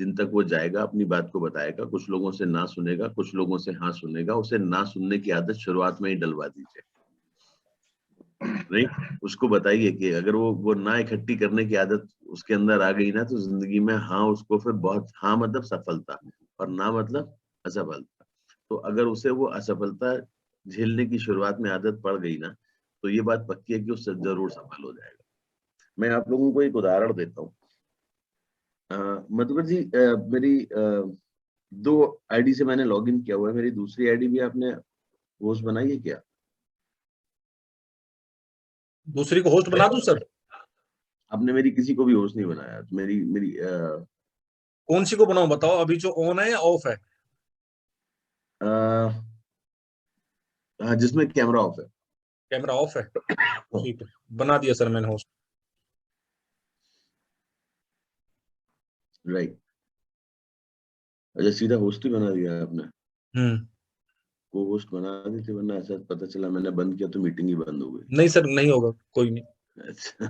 जिन तक वो जाएगा अपनी बात को बताएगा, कुछ लोगों से ना सुनेगा, कुछ लोगों से हाँ सुनेगा। उसे ना सुनने की आदत शुरुआत में ही डलवा दीजिए। नहीं, उसको बताइए कि अगर वो ना इकट्ठी करने की आदत उसके अंदर आ गई ना, तो जिंदगी में हाँ उसको फिर बहुत, हाँ मतलब सफलता और ना मतलब असफलता। तो अगर उसे वो असफलता झेलने की शुरुआत में आदत पड़ गई ना, तो ये बात पक्की है कि उससे जरूर सफल हो जाएगा। मैं आप लोगों को एक उदाहरण देता हूँ। मधुकर जी, मेरी 2 आईडी से मैंने लॉगिन किया हुआ है। मेरी दूसरी आईडी भी आपने होस्ट बनाई है क्या? दूसरी को होस्ट बना दूं सर? आपने मेरी किसी को भी होस्ट नहीं बनाया। तो मेरी मेरी कौन सी को बनाऊं बताओ, अभी जो ऑन है या ऑफ है? हाँ, जिसमें कैमरा ऑफ है। कैमरा ऑफ है, ठीक है, बना दिया सर मैंने होस्ट। राइट। अच्छा, सीधा होस्ट ही बना दिया आपने? हम्म। को होस्ट बना दी थी, वरना ऐसा पता चला मैंने बंद किया तो मीटिंग ही बंद हो गई। नहीं सर, नहीं होगा, कोई नहीं। अच्छा।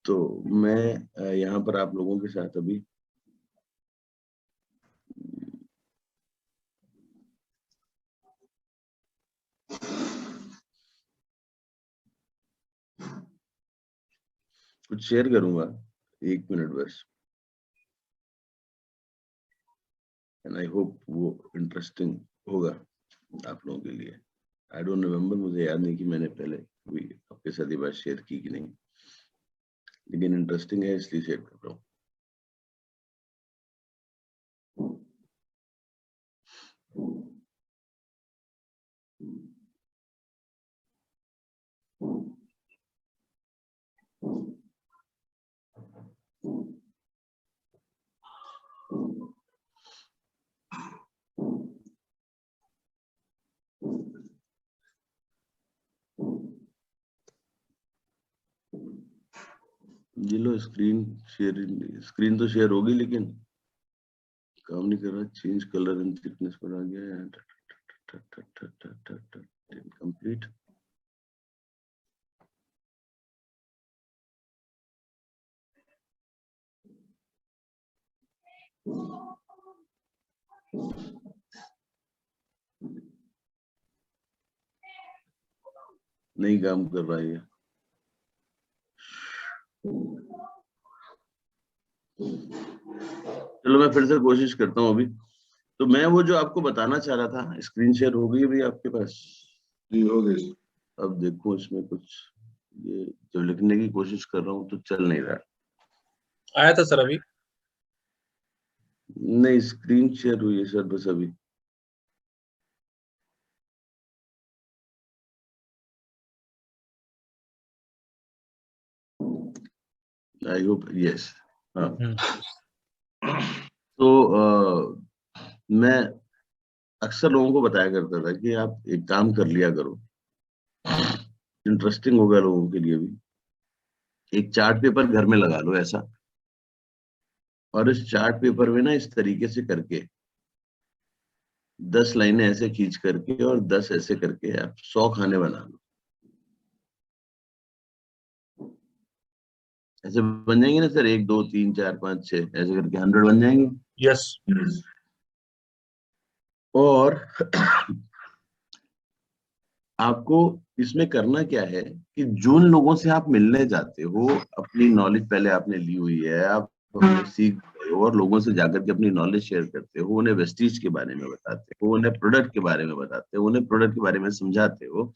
तो मैं यहाँ पर आप लोगों के साथ अभी कुछ शेयर करूंगा, 1 मिनट बस। एंड आई होप वो इंटरेस्टिंग होगा आप लोगों के लिए। आई डोंट रिमेम्बर, मुझे याद नहीं कि मैंने पहले कभी आपके साथ ये बात शेयर की कि नहीं, लेकिन इंटरेस्टिंग है इसलिए शेयर कर रहा हूँ। ये लो, स्क्रीन तो शेयर होगी, लेकिन काम नहीं कर रहा। चेंज कलर एंड थिकनेस पर आ गया है। कंप्लीट। नहीं काम कर रहा है ये। चलो मैं फिर से कोशिश करता हूँ अभी। तो मैं वो जो आपको बताना चाह रहा था, स्क्रीन शेयर हो गई अभी आपके पास? जी हो गई। अब देखो इसमें कुछ, ये जो लिखने की कोशिश कर रहा हूँ तो चल नहीं रहा। आया था सर अभी। नहीं, स्क्रीन शेयर हुई है सर बस अभी। I hope yes. हाँ, तो मैं अक्सर लोगों को बताया करता था कि आप एक काम कर लिया करो, इंटरेस्टिंग होगा लोगों के लिए भी। एक चार्ट पेपर घर में लगा लो ऐसा, और इस चार्ट पेपर में ना इस तरीके से करके 10 लाइनें ऐसे खींच करके और 10 ऐसे करके आप 100 खाने बना लो। ऐसे बन जाएंगे ना सर, 1 2 3 4 5 6 ऐसे करके 100 बन जाएंगे। यस। और आपको इसमें करना क्या है कि जिन लोगों से आप मिलने जाते हो, अपनी नॉलेज पहले आपने ली हुई है, आप सीख गए हो और लोगों से जाकर के अपनी नॉलेज शेयर करते हो, उन्हें वेस्टीज के बारे में बताते हो, उन्हें प्रोडक्ट के बारे में बताते हो, उन्हें प्रोडक्ट के बारे में समझाते हो,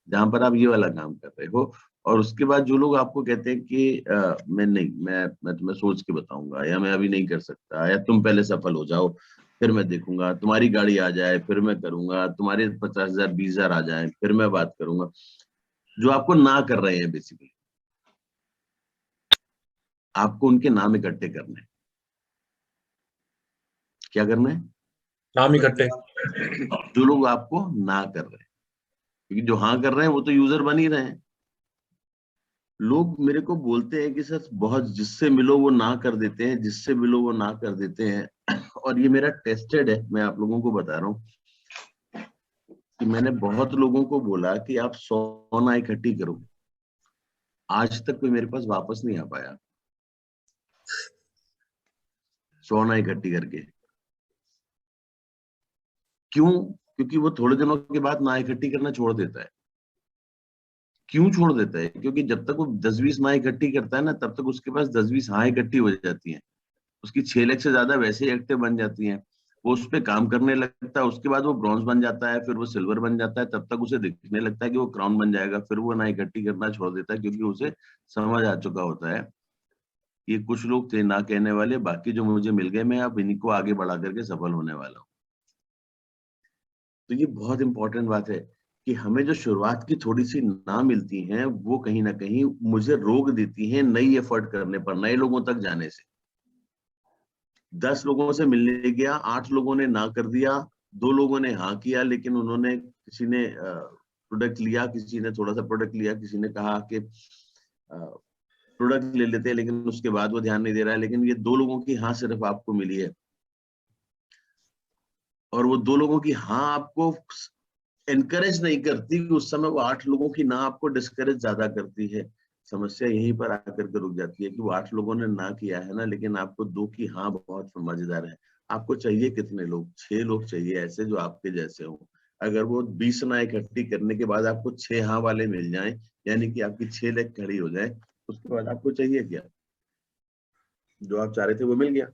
जहां पर आप ये वाला काम कर रहे हो। और उसके बाद जो लोग आपको कहते हैं कि मैं नहीं, मैं तुम्हें सोच के बताऊंगा, या मैं अभी नहीं कर सकता, या तुम पहले सफल हो जाओ फिर मैं देखूंगा, तुम्हारी गाड़ी आ जाए फिर मैं करूंगा, तुम्हारे 50,000 20,000 आ जाए फिर मैं बात करूंगा, जो आपको ना कर रहे हैं बेसिकली, आपको उनके नाम इकट्ठे करने हैं। क्या करना है? नाम इकट्ठे। जो लोग आपको ना कर रहे हैं, क्योंकि जो हाँ कर रहे हैं वो तो यूजर बन ही रहे हैं। लोग मेरे को बोलते हैं कि सर बहुत, जिससे मिलो वो ना कर देते हैं, जिससे मिलो वो ना कर देते हैं। और ये मेरा टेस्टेड है, मैं आप लोगों को बता रहा हूँ कि मैंने बहुत लोगों को बोला कि आप 100 ना इकट्ठी करो, आज तक कोई मेरे पास वापस नहीं आ पाया 100 ना इकट्ठी करके। क्यों? क्योंकि वो थोड़े दिनों के बाद ना इकट्ठी करना छोड़ देता है। क्यों छोड़ देता है? क्योंकि जब तक वो 10-20 ना इकट्ठी करता है ना, तब तक उसके पास 10-20 हाँ इकट्ठी हो जाती हैं। उसकी 6 लाख से ज्यादा वैसे ही एक्टिव बन जाती हैं। वो उस पे काम करने लगता है, उसके बाद वो ब्रॉन्ज बन जाता है, फिर वो सिल्वर बन जाता है, तब तक उसे दिखने लगता है कि वो क्राउन बन जाएगा, फिर वो ना इकट्ठी करना छोड़ देता है, क्योंकि उसे समझ आ चुका होता है ये कुछ लोग थे ना कहने वाले, बाकी जो मुझे मिल गए मैं अब इन्हीं को आगे बढ़ा करके सफल होने वाला हूँ। तो ये बहुत इंपॉर्टेंट बात है कि हमें जो शुरुआत की थोड़ी सी ना मिलती हैं, वो कहीं ना कहीं मुझे रोक देती हैं नई एफर्ट करने पर, नए लोगों तक जाने से। 10 लोगों से मिलने गया, 8 लोगों ने ना कर दिया, 2 लोगों ने हाँ किया, लेकिन उन्होंने, किसी ने प्रोडक्ट लिया, किसी ने थोड़ा सा प्रोडक्ट लिया, किसी ने कहा कि प्रोडक्ट ले लेते हैं, लेकिन उसके बाद वो ध्यान नहीं दे रहा है। लेकिन ये 2 लोगों की हाँ सिर्फ आपको मिली है, और वो 2 लोगों की हाँ आपको एनकरेज नहीं करती, उस समय वो 8 लोगों की ना आपको डिस्करेज ज्यादा करती है। समस्या यहीं पर आकर के रुक जाती है कि वो 8 लोगों ने ना किया है ना, लेकिन आपको 2 की हाँ बहुत मजेदार है। आपको चाहिए कितने लोग? 6 लोग चाहिए ऐसे जो आपके जैसे हो। अगर वो 20 ना इकट्ठी करने के बाद आपको 6 हाँ वाले मिल जाएं, यानी कि आपकी 6 लेग खड़ी हो जाए, उसके बाद आपको चाहिए क्या? जो आप चाह रहे थे वो मिल गया।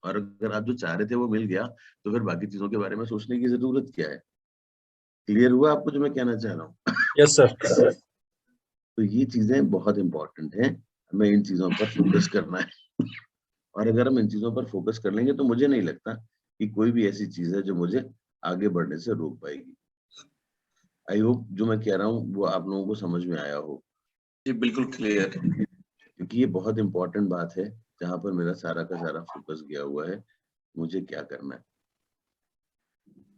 और अगर आप जो चाह रहे थे वो मिल गया, तो फिर बाकी चीजों के बारे में सोचने की जरूरत क्या है? क्लियर हुआ आपको जो मैं कहना चाह रहा हूँ? Yes sir. तो ये चीजें बहुत इंपॉर्टेंट हैं, हमें इन चीजों पर फोकस करना है। और अगर हम इन चीजों पर फोकस कर लेंगे तो मुझे नहीं लगता कि कोई भी ऐसी चीज है जो मुझे आगे बढ़ने से रोक पाएगी। आई होप जो मैं कह रहा हूँ वो आप लोगों को समझ में आया हो, जी बिल्कुल क्लियर। क्योंकि ये बहुत इंपॉर्टेंट बात है जहां पर मेरा सारा का सारा फोकस गया हुआ है। मुझे क्या करना है?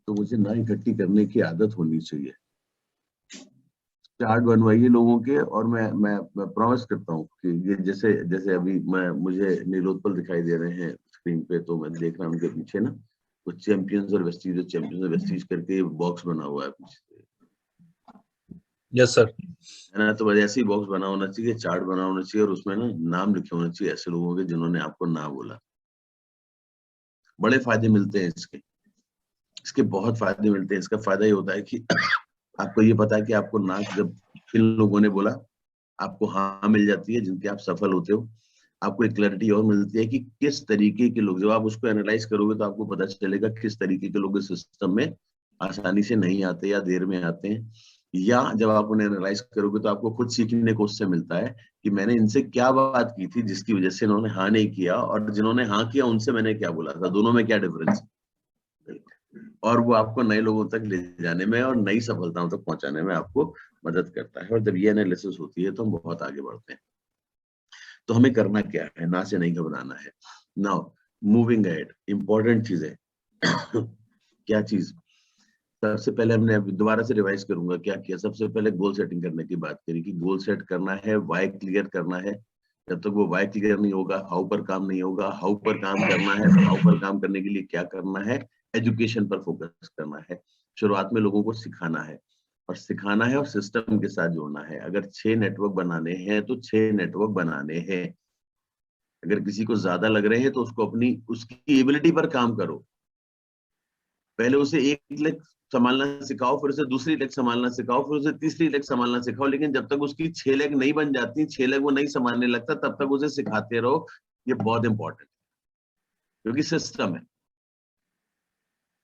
तो मुझे ना इकट्ठी करने की आदत होनी चाहिए। चार्ट बनवाइए लोगों के, और मैं प्रॉमिस करता हूँ कि ये जैसे जैसे अभी मुझे नीलोत्पल दिखाई दे रहे हैं स्क्रीन पे, तो मैं देख रहा हूँ उनके पीछे ना कुछ चैंपियंस और वेस्टीज करके बॉक्स बना हुआ है पीछे, यस सर। है ना? तो बस ऐसे ही बॉक्स बना होना चाहिए, चार्ट बना होना चाहिए, और उसमें ना नाम लिखे होने चाहिए ऐसे लोगों के जिन्होंने आपको ना बोला। बड़े फायदे मिलते हैं इसके, इसके बहुत फायदे मिलते हैं। इसका फायदा ये होता है कि आपको ये पता है कि आपको ना जब किन लोगों ने बोला, आपको हाँ मिल जाती है जिनके आप सफल होते हो। आपको एक क्लैरिटी और मिलती है कि किस तरीके के लोग, जब आप उसको एनालाइज करोगे तो आपको पता चलेगा किस तरीके के लोग इस सिस्टम में आसानी से नहीं आते या देर में आते हैं। या जब आप उन्हें एनालाइज करोगे तो आपको खुद सीखने को उससे मिलता है कि मैंने इनसे क्या बात की थी जिसकी वजह से इन्होंने हाँ नहीं किया, और जिन्होंने हाँ किया उनसे मैंने क्या बोला था, दोनों में क्या डिफरेंस है। और वो आपको नए लोगों तक ले जाने में और नई सफलताओं तक पहुंचाने में आपको मदद करता है। और जब ये एनालिसिस होती है तो हम बहुत आगे बढ़ते हैं। तो हमें करना क्या है? ना से नहीं घबराना है। नाउ मूविंग अहेड, इंपॉर्टेंट चीज है। क्या चीज? सबसे पहले हमने अभी दोबारा से रिवाइज करूंगा क्या किया। सबसे पहले गोल सेटिंग करने की बात करी कि गोल सेट करना है, वाई क्लियर करना है। जब तक वो वाई क्लियर नहीं होगा, हाउ पर काम नहीं होगा। हाउ पर काम करना है, तो हाउ पर काम करने के लिए क्या करना है? एजुकेशन पर फोकस करना है। शुरुआत में लोगों को सिखाना है, और सिखाना है और सिस्टम के साथ जोड़ना है। अगर 6 नेटवर्क बनाने हैं तो 6 नेटवर्क बनाने हैं। अगर किसी को ज्यादा लग रहे हैं तो उसको अपनी उसकी एबिलिटी पर काम करो। पहले उसे एक लेग संभालना सिखाओ, फिर उसे दूसरी लेग संभालना सिखाओ, फिर उसे तीसरी लेग संभालना सिखाओ। लेकिन जब तक उसकी 6 लेग नहीं बन जाती, 6 लेग वो नहीं संभालने लगता, तब तक उसे सिखाते रहो। ये बहुत इंपॉर्टेंट है, क्योंकि सिस्टम है,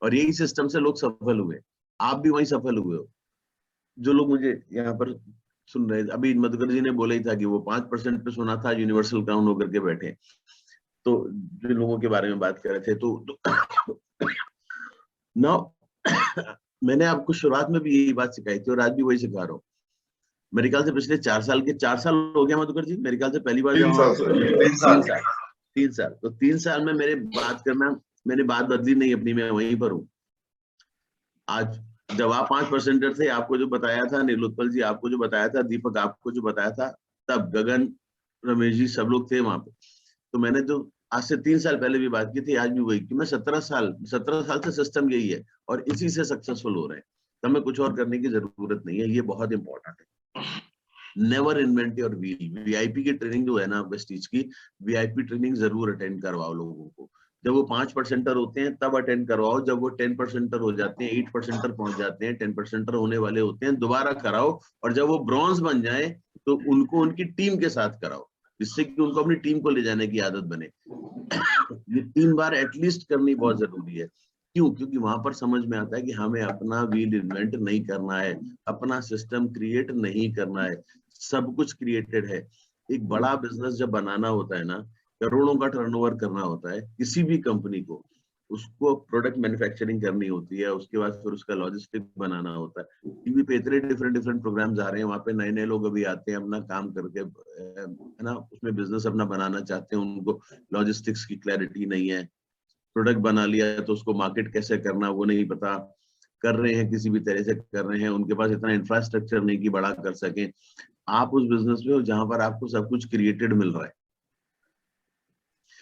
और यही सिस्टम से लोग सफल हुए। आप भी वही सफल हुए हो। जो लोग मुझे यहाँ पर सुन रहे, अभी मधुकर जी ने बोला ही था कि वो 5% पे सुना था, यूनिवर्सल क्राउन होकर के बैठे। तो जिन लोगों के बारे में बात कर रहे थे, तो ना मैंने आपको शुरुआत में भी यही बात सिखाई थी और आज भी वही सिखा रहा हूँ। मेरे ख्याल से पिछले 4 साल हो गया मधुकर जी, मेरे ख्याल से पहली बार 3 साल सर, 3 साल। 3 साल। तो 3 साल में मेरे बात करना, मैंने बात बदली नहीं अपनी, मैं वहीं पर हूँ आज। जब आप 5% थे, आपको जो बताया था नीलोत्पल जी, आपको जो बताया था दीपक, आपको जो बताया था, तब गगन, रमेश जी, सब लोग थे वहां पे। तो मैंने जो आज से 3 साल पहले भी बात की थी, आज भी वही कि मैं 17 साल से सिस्टम यही है, और इसी से सक्सेसफुल हो रहे हैं। तो हमें कुछ और करने की जरूरत नहीं है। ये बहुत इंपॉर्टेंट है। Never invent your wheel. VIP की ट्रेनिंग जो है ना वेस्टीज की, वीआईपी ट्रेनिंग जरूर अटेंड करवाओ लोगों को। जब वो 5% होते हैं तब अटेंड करवाओ, जब वो 10% हो जाते हैं, 8% पहुंच जाते हैं, 10% होने वाले होते हैं, दोबारा कराओ। और जब वो ब्रॉन्ज बन जाए तो उनको उनकी टीम के साथ कराओ, जिससे कि उनको अपनी टीम को ले जाने की आदत बने। ये 3 बार एटलीस्ट करनी बहुत जरूरी है। क्यों? क्योंकि वहां पर समझ में आता है कि हमें अपना व्हील इन्वेंट नहीं करना है, अपना सिस्टम क्रिएट नहीं करना है, सब कुछ क्रिएटेड है। एक बड़ा बिजनेस जब बनाना होता है ना, करोड़ों का टर्नओवर करना होता है किसी भी कंपनी को, उसको प्रोडक्ट मैन्युफैक्चरिंग करनी होती है, उसके बाद फिर उसका लॉजिस्टिक बनाना होता है। टीवी पे इतने डिफरेंट प्रोग्राम्स आ रहे हैं, वहां पे नए नए लोग अभी आते हैं अपना काम करके, है ना, उसमें बिजनेस अपना बनाना चाहते हैं, उनको लॉजिस्टिक्स की क्लैरिटी नहीं है, प्रोडक्ट बना लिया तो उसको मार्केट कैसे करना वो नहीं पता, कर रहे हैं किसी भी तरह से कर रहे हैं, उनके पास इतना इंफ्रास्ट्रक्चर नहीं कि बड़ा कर सके। आप उस बिजनेस में हो जहां पर आपको सब कुछ क्रिएटेड मिल रहा है,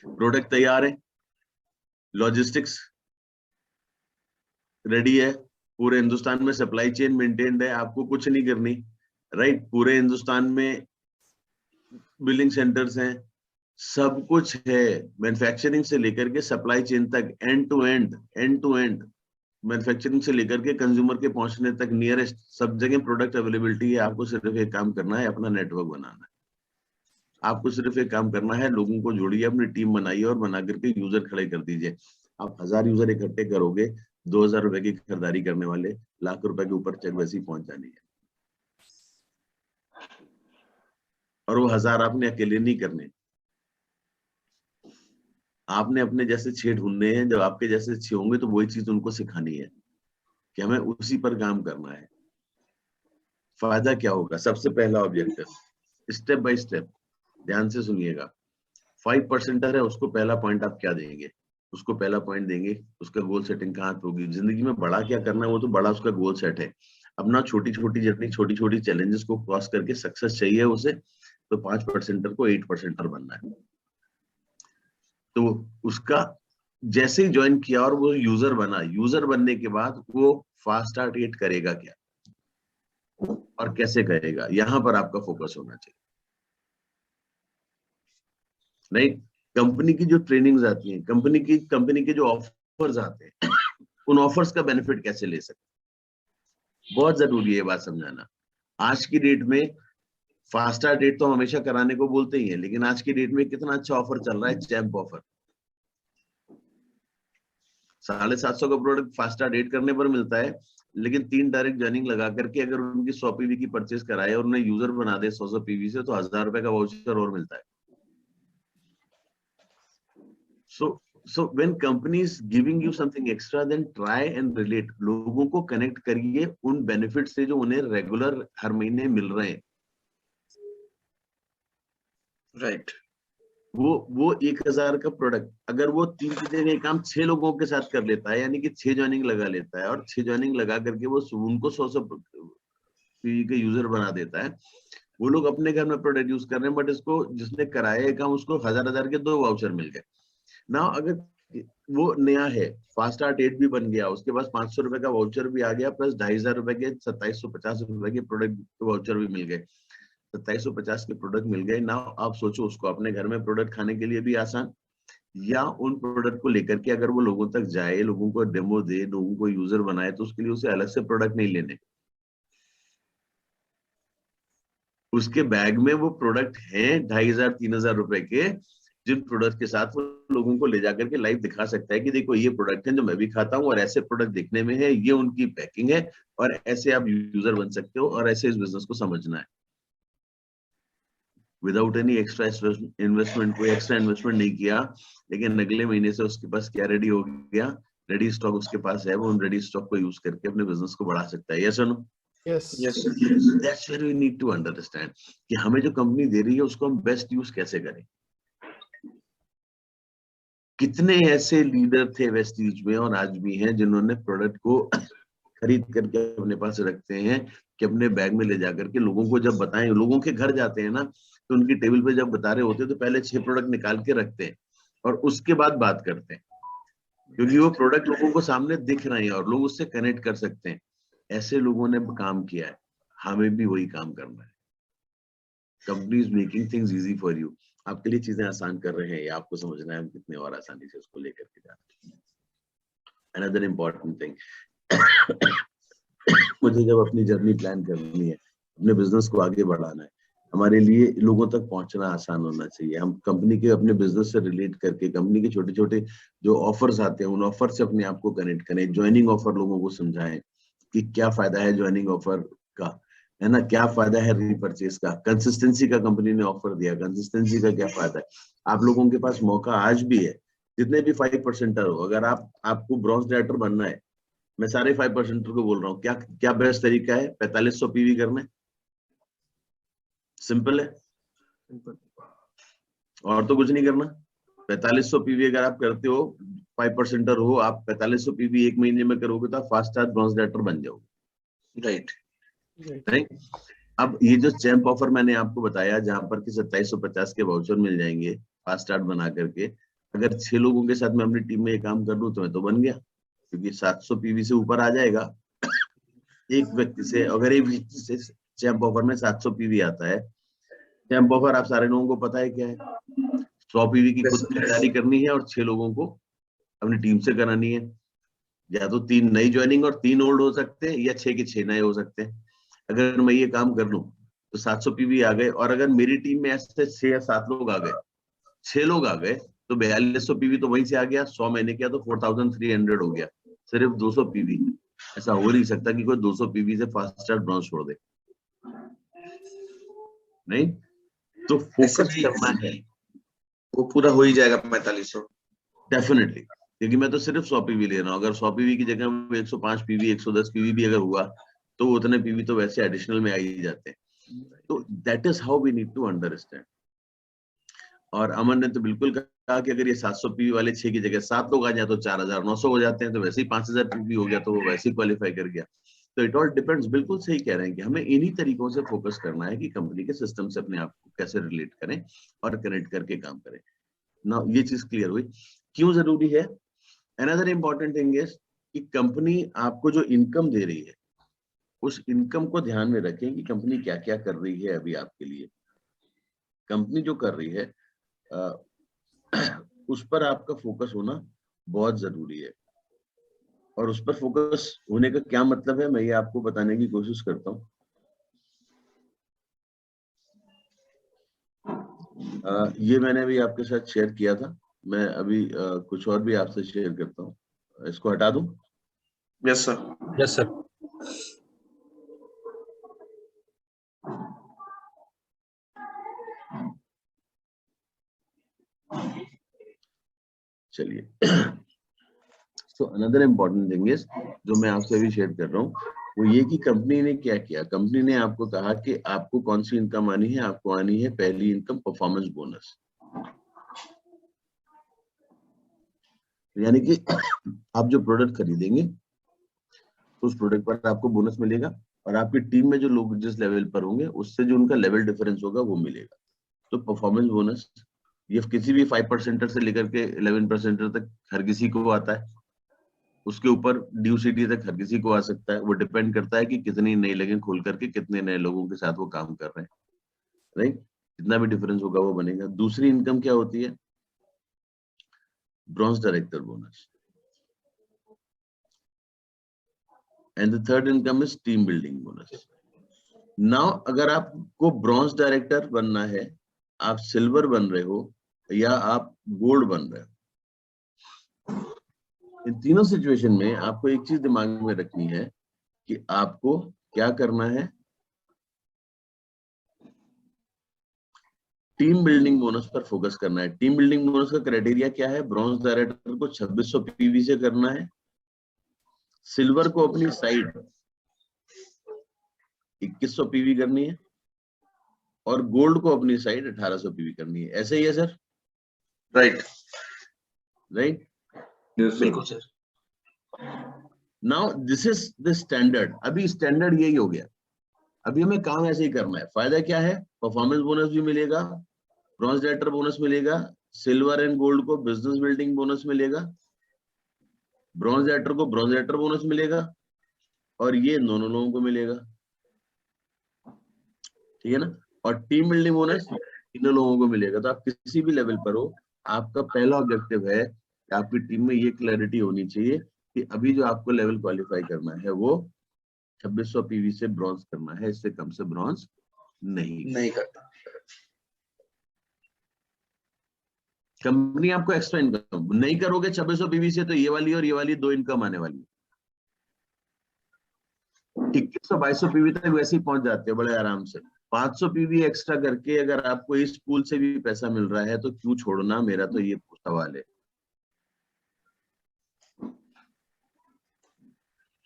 प्रोडक्ट तैयार है, लॉजिस्टिक्स रेडी है, पूरे हिंदुस्तान में सप्लाई चेन मेंटेन्ड है, आपको कुछ नहीं करनी, राइट। पूरे हिंदुस्तान में बिलिंग सेंटर्स हैं, सब कुछ है, मैन्युफैक्चरिंग से लेकर के सप्लाई चेन तक, एंड टू एंड मैन्युफैक्चरिंग से लेकर के कंज्यूमर के पहुंचने तक नियरेस्ट सब जगह प्रोडक्ट अवेलेबिलिटी है। आपको सिर्फ एक काम करना है, अपना नेटवर्क बनाना है। आपको सिर्फ एक काम करना है, लोगों को जोड़िए, अपनी टीम बनाइए और बना करके यूजर खड़े कर दीजिए। आप 1000 यूजर इकट्ठे करोगे, 2000 रुपए की खरीदारी करने वाले, लाख रुपए के ऊपर चेक वैसे ही पहुंच जानी है। और वो 1000 आपने अकेले नहीं करने, आपने अपने जैसे 6 ढूंढने हैं। जब आपके जैसे 6 होंगे तो वही चीज उनको सिखानी है कि हमें उसी पर काम करना है। फायदा क्या होगा? सबसे पहला ऑब्जेक्टिव, स्टेप बाय स्टेप, ध्यान से सुनिएगा। 5% है, उसको पहला पॉइंट आप क्या देंगे? उसको पहला पॉइंट देंगे, उसका गोल सेटिंग कहाँ पे होगी? जिंदगी में बड़ा क्या करना है वो तो बड़ा उसका गोल सेट है। अपना छोटी छोटी जर्नी, छोटी छोटी चैलेंजेस को क्रॉस करके सक्सेस चाहिए उसे, तो 5% को 8% बनना है। तो उसका जैसे ही ज्वाइन किया और वो यूजर बना, यूजर बनने के बाद वो फास्ट स्टार्ट 8 करेगा क्या और कैसे करेगा, यहां पर आपका फोकस होना चाहिए। नहीं, कंपनी की जो ट्रेनिंग्स आती हैं, कंपनी के जो ऑफर्स आते हैं, उन ऑफर्स का बेनिफिट कैसे ले सकते हैं, बहुत जरूरी है बात समझाना। आज की डेट में फास्टर डेट तो हम हमेशा कराने को बोलते ही हैं, लेकिन आज की डेट में कितना अच्छा ऑफर चल रहा है, चैंप ऑफर। 750 का प्रोडक्ट फास्टर डेट करने पर मिलता है, लेकिन 3 डायरेक्ट ज्वाइनिंग लगा करके अगर उनकी 100 पीवी की परचेज कराए और उन्हें यूजर बना दे 100 पीवी से, तो 1000 रुपए का वाउचर और मिलता है। So when company is giving you something extra, then try and relate, लोगों को कनेक्ट करिए उन बेनिफिट से जो उन्हें रेगुलर हर महीने मिल रहे हैं। राइट। वो 1000 का प्रोडक्ट अगर वो 3 चीजें का काम 6 लोगों के साथ कर लेता है, यानी कि 6 ज्वाइनिंग लगा लेता है, और 6 ज्वाइनिंग लगा करके वो उनको 100 पीवी के यूजर बना देता है। वो लोग अपने घर में प्रोडक्ट यूज कर रहे हैं, बट इसको जिसने कराया है काम, उसको 1000 के 2 वाउचर मिल गए। ना अगर वो नया है, फास्ट स्टार्ट 8 भी बन गया, उसके पास 500 रुपए का वाउचर भी आ गया, प्लस 2500 रुपए के 2750 रुपए के प्रोडक्ट वाउचर भी मिल गए, 2750 के प्रोडक्ट मिल गए। ना आप सोचो उसको अपने घर में प्रोडक्ट खाने के लिए भी आसान, या उन प्रोडक्ट को लेकर के अगर वो लोगों तक जाए, लोगों को डेमो दे, लोगों को यूजर बनाए, तो उसके लिए उसे अलग से प्रोडक्ट नहीं लेने, उसके बैग में वो प्रोडक्ट हैं 2500-3000 रुपए के, जिन प्रोडक्ट के साथ वो लोगों को ले जाकर के लाइव दिखा सकता है कि देखो ये प्रोडक्ट है जो मैं भी खाता हूँ, और ऐसे प्रोडक्ट दिखने में है, ये उनकी पैकिंग है, और ऐसे आप यूजर बन सकते हो, और ऐसे इस बिजनेस को समझना है। विदाउट एनी एक्स्ट्रा इन्वेस्टमेंट, कोई एक्स्ट्रा इन्वेस्टमेंट नहीं किया, लेकिन अगले महीने से उसके पास क्या रेडी हो गया, रेडी स्टॉक उसके पास है, वो उन रेडी स्टॉक को यूज करके अपने बिजनेस को बढ़ा सकता है। यस और no? Yes that's where we need to understand कि हमें जो कंपनी दे रही है उसको हम बेस्ट यूज कैसे करें। कितने ऐसे लीडर थे वेस्टीज में और आज भी हैं जिन्होंने प्रोडक्ट को खरीद करके अपने पास रखते हैं कि अपने बैग में ले जाकर के लोगों को जब बताएं, लोगों के घर जाते हैं ना, तो उनकी टेबल पे जब बता रहे होते हैं तो पहले 6 प्रोडक्ट निकाल के रखते हैं और उसके बाद बात करते हैं, क्योंकि वो प्रोडक्ट लोगों को सामने दिख रहे हैं और लोग उससे कनेक्ट कर सकते हैं। ऐसे लोगों ने काम किया है, हमें भी वही काम करना है। Company is making things easy for you, आपके लिए चीजें आसान कर रहे हैं, या आपको समझना है हम कितने और आसानी से उसको लेकर के जाते हैं। अनदर इम्पॉर्टेंट थिंग, मुझे जब अपनी जर्नी प्लान करनी है, अपने बिजनेस को आगे बढ़ाना है, हमारे लिए लोगों तक पहुंचना आसान होना चाहिए। हम कंपनी के अपने बिजनेस से रिलेट करके कंपनी के छोटे छोटे जो ऑफर्स आते हैं उन ऑफर से अपने आप को कनेक्ट करें, ज्वाइनिंग ऑफर लोगों को समझाएं कि क्या फायदा है ज्वाइनिंग ऑफर का, है ना, क्या फायदा है रीपरचेज का, कंसिस्टेंसी का कंपनी ने ऑफर दिया, कंसिस्टेंसी का क्या फायदा है। आप लोगों के पास मौका आज भी है, जितने भी 5% हो, अगर आपको ब्रॉन्ज डायरेक्टर बनना है, मैं सारे 5% को बोल रहा हूँ, क्या क्या बेस्ट तरीका है 4500 पीवी करना है, सिंपल है, और तो कुछ नहीं करना। 4500 पीवी अगर आप करते हो, 5% हो, आप 4500 पीवी एक महीने में करोगे तो आप फास्ट स्टार्ट ब्रॉन्ज डायरेक्टर बन जाओगे। Right right. अब ये जो चैंप ऑफर मैंने आपको बताया, जहां पर कि 2750 के वाउचर मिल जाएंगे फास्ट स्टार्ट बना करके, अगर 6 लोगों के साथ मैं अपनी टीम में ये काम कर लूं तो मैं तो बन गया, क्योंकि 700 पीवी से ऊपर आ जाएगा एक व्यक्ति से। अगर एक व्यक्ति से चैंप ऑफर में 700 पीवी आता है, चैंप ऑफर आप सारे लोगों को पता है क्या है, 100 पीवी की खुद की तैयारी करनी है और 6 लोगों को अपनी टीम से करानी है। या तो 3 नई ज्वाइनिंग और 3 ओल्ड हो सकते हैं, या 6 के 6 नए हो सकते हैं। अगर मैं ये काम कर लूं तो 700 पीवी आ गए, और अगर मेरी टीम में ऐसे 6 या 7 लोग आ गए, 6 लोग आ गए, तो 4200 पीवी तो वहीं से आ गया, 100 मैंने किया तो 4300 हो गया, सिर्फ 200 पीवी। ऐसा हो नहीं सकता कि कोई 200 पीवी से फास्ट स्टार्ट ब्रॉन्ज छोड़ दे, नहीं। तो फोकस करना है, वो पूरा हो ही जाएगा 4500 डेफिनेटली, क्योंकि मैं तो सिर्फ 100 पीवी ले रहा हूँ। अगर 100 पीवी की जगह 105 पीवी 110 पीवी भी अगर हुआ तो उतने पीवी तो वैसे एडिशनल में आ ही जाते हैं। तो that is how we need to understand. और अमन ने तो बिल्कुल कहा कि अगर ये 700 पीवी वाले 6 की जगह 7 लोग आ जाए तो 4900 हो जाते हैं, तो वैसे ही 5000 पीवी हो गया, तो वो वैसे ही क्वालिफाई कर गया। तो इट ऑल डिपेंड्स, बिल्कुल सही कह रहे हैं कि हमें इन्हीं तरीकों से फोकस करना है कि कंपनी के सिस्टम से अपने आप को कैसे रिलेट करें और कनेक्ट करके काम करें ना। ये चीज क्लियर हुई क्यों जरूरी है। अनदर इंपॉर्टेंट थिंग इज कि कंपनी आपको जो इनकम दे रही है, उस इनकम को ध्यान में रखें कि कंपनी क्या क्या कर रही है अभी आपके लिए। कंपनी जो कर रही है उस पर आपका फोकस होना बहुत जरूरी है। और उस पर फोकस होने का क्या मतलब है, मैं ये आपको बताने की कोशिश करता हूँ। ये मैंने अभी आपके साथ शेयर किया था, मैं अभी कुछ और भी आपसे शेयर करता हूँ। इसको हटा दूं? Yes sir. Yes sir. चलिए। So another important thing is, जो मैं आपसे अभी शेयर कर रहा हूँ, वो ये कि कंपनी ने क्या किया। कंपनी ने आपको कहा कि आपको कौन सी इनकम आनी है, आपको आनी है पहली इनकम परफॉर्मेंस बोनस। यानी कि आप जो प्रोडक्ट खरीदेंगे उस प्रोडक्ट पर आपको बोनस मिलेगा, और आपकी टीम में जो लोग जिस लेवल पर होंगे उससे जो उनका लेवल डिफरेंस होगा वो मिलेगा। तो परफॉर्मेंस बोनस ये किसी भी 5% से लेकर के 11% तक हर किसी को आता है। उसके ऊपर ड्यू सिटी तक हर किसी को आ सकता है। वो डिपेंड करता है कि कितनी नई लगें खोल करके कितने नए लोगों के साथ वो काम कर रहे हैं, राइट। जितना भी डिफरेंस होगा वो बनेगा। दूसरी इनकम क्या होती है, bronze director bonus. And the third income is team building bonus. Now अगर आपको ब्रॉन्ज डायरेक्टर बनना है, आप सिल्वर बन रहे हो या आप गोल्ड बन रहे हो, इन तीनों सिचुएशन में आपको एक चीज दिमाग में रखनी है कि आपको क्या करना है, टीम बिल्डिंग बोनस पर फोकस करना है। टीम बिल्डिंग बोनस का क्राइटेरिया क्या है, ब्रॉन्ज डायरेक्टर को 2600 पीवी से करना है, सिल्वर को अपनी साइड 2100 पीवी करनी है, और गोल्ड को अपनी साइड 1800 पीवी करनी है। ऐसे ही है सर? राइट राइट, बिल्कुल sir. Now this is the standard. अभी स्टैंडर्ड यही हो गया, अभी हमें काम ऐसे ही करना है। फायदा क्या है, परफॉर्मेंस बोनस भी मिलेगा, ब्रॉन्ज डायरेक्टर बोनस मिलेगा, सिल्वर एंड गोल्ड को बिजनेस बिल्डिंग बोनस मिलेगा, ब्रॉन्ज डायरेक्टर को ब्रॉन्ज डायरेक्टर बोनस मिलेगा, और ये दोनों लोगों को मिलेगा। ठीक है ना। और टीम बिल्डिंग बोनस तीनों लोगों को मिलेगा। तो आप किसी भी लेवल पर हो, आपका पहला ऑब्जेक्टिव है कि आपकी टीम में ये क्लैरिटी होनी चाहिए कि अभी जो आपको लेवल क्वालिफाई करना है वो 2600 पीवी से ब्रॉन्ज करना है, इससे कम से ब्रॉन्ज नहीं करता। कंपनी आपको एक्स्ट्रा इनकम नहीं करोगे 2600 पीवी से, तो ये वाली और ये वाली दो इनकम आने वाली है। 2100-2200 पीवी तक वैसे ही पहुंच जाते हैं बड़े आराम से। 500 पीवी एक्स्ट्रा करके अगर आपको इस पूल से भी पैसा मिल रहा है तो क्यों छोड़ना, मेरा तो ये सवाल है।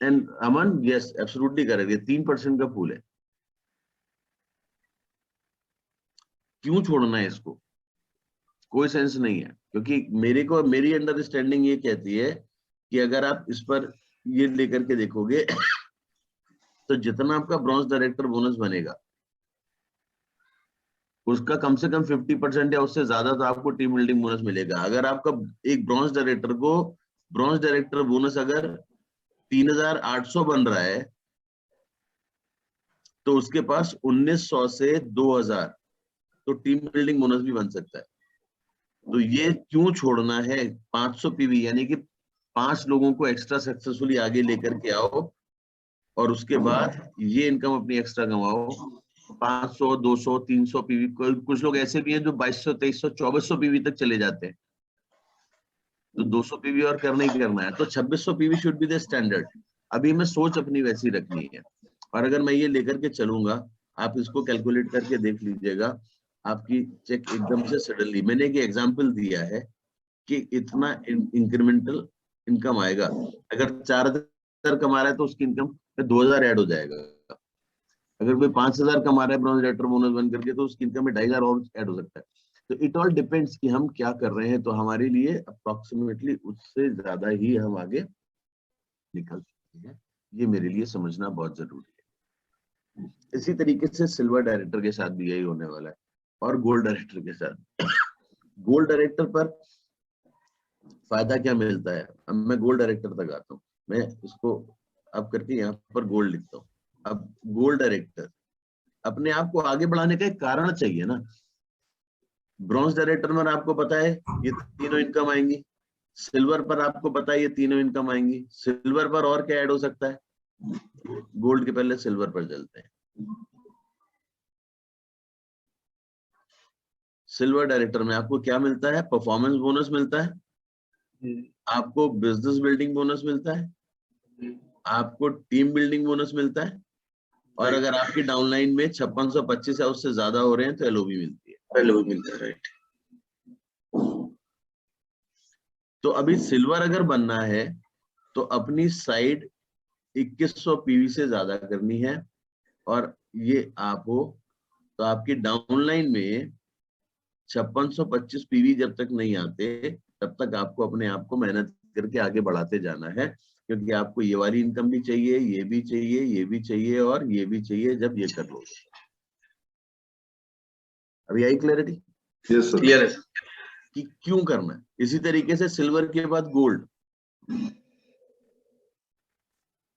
And Aman, yes absolutely correct, ये 3% का पूल है, क्यों छोड़ना है इसको, कोई सेंस नहीं है। क्योंकि मेरी अंडरस्टैंडिंग ये कहती है कि अगर आप इस पर ये लेकर के देखोगे तो जितना आपका ब्रॉन्ज डायरेक्टर बोनस बनेगा उसका कम से कम 50% या उससे ज्यादा तो आपको टीम बिल्डिंग बोनस मिलेगा। अगर आपका एक ब्रॉन्ज डायरेक्टर बोनस अगर 3800 बन रहा है तो उसके पास 1900 से 2000 तो टीम बिल्डिंग बोनस भी बन सकता है। तो ये क्यों छोड़ना है? 500 पीवी यानी कि 5 लोगों को एक्स्ट्रा सक्सेसफुली आगे लेकर के आओ और उसके बाद ये इनकम अपनी एक्स्ट्रा कमाओ। 500, 200, 300 पीवी, कुछ लोग ऐसे भी हैं जो 2200, 2300, 2400 पीवी तक चले जाते हैं, तो 200 पीवी और करना ही करना है। तो 2600 PV should be the standard. अभी मैं सोच अपनी वैसी रखनी है, और अगर मैं ये लेकर के चलूंगा, आप इसको कैलकुलेट करके देख लीजिएगा, आपकी चेक एकदम से सडनली, मैंने एक एग्जांपल दिया है कि इतना इंक्रीमेंटल इनकम आएगा। अगर 4000 कमा रहा है तो उसकी इनकम में 2000 ऐड हो जाएगा। अगर कोई 5000 कमा रहा है ब्रॉन्ज डायरेक्टर बोनस बन करके तो उसकी इनकम में 2500 और ऐड हो सकता है। तो इट ऑल डिपेंड्स कि हम क्या कर रहे हैं। तो हमारे लिए अप्रोक्सीमेटली उससे ज्यादा ही हम आगे निकल सकते हैं, ये मेरे लिए समझना बहुत जरूरी है। इसी तरीके से सिल्वर डायरेक्टर के साथ भी यही होने वाला है, और गोल्ड डायरेक्टर के साथ। गोल्ड डायरेक्टर पर फायदा क्या मिलता है? अब मैं गोल्ड डायरेक्टर तक आता हूँ, मैं इसको अब करके यहाँ पर गोल्ड लिखता हूँ। अब गोल्ड डायरेक्टर, अपने आप को आगे बढ़ाने का एक कारण चाहिए ना। ब्रॉन्ज डायरेक्टर में आपको पता है ये तीनों इनकम आएंगी, सिल्वर पर आपको पता है ये तीनों इनकम आएंगी, सिल्वर पर और क्या ऐड हो सकता है? गोल्ड के पहले सिल्वर पर चलते हैं। सिल्वर डायरेक्टर में आपको क्या मिलता है? परफॉर्मेंस बोनस मिलता है, आपको बिजनेस बिल्डिंग बोनस मिलता है, आपको टीम बिल्डिंग बोनस मिलता है, और अगर आपकी डाउनलाइन में 5625 या उससे ज्यादा हो रहे हैं तो एलओबी मिलती है। एलओबी मिलता है, राइट। तो अभी सिल्वर अगर बनना है तो अपनी साइड 2100 पीवी से ज्यादा करनी है, और ये आप हो तो आपकी डाउनलाइन में 5625 पीवी जब तक नहीं आते तब तक आपको अपने आप को मेहनत करके आगे बढ़ाते जाना है, क्योंकि आपको ये वाली इनकम भी चाहिए, ये भी चाहिए, ये भी चाहिए और ये भी चाहिए। जब ये कर लोगे, अभी आई क्लैरिटी? यस सर, क्लियर है कि क्यों करना है। इसी तरीके से सिल्वर के बाद गोल्ड।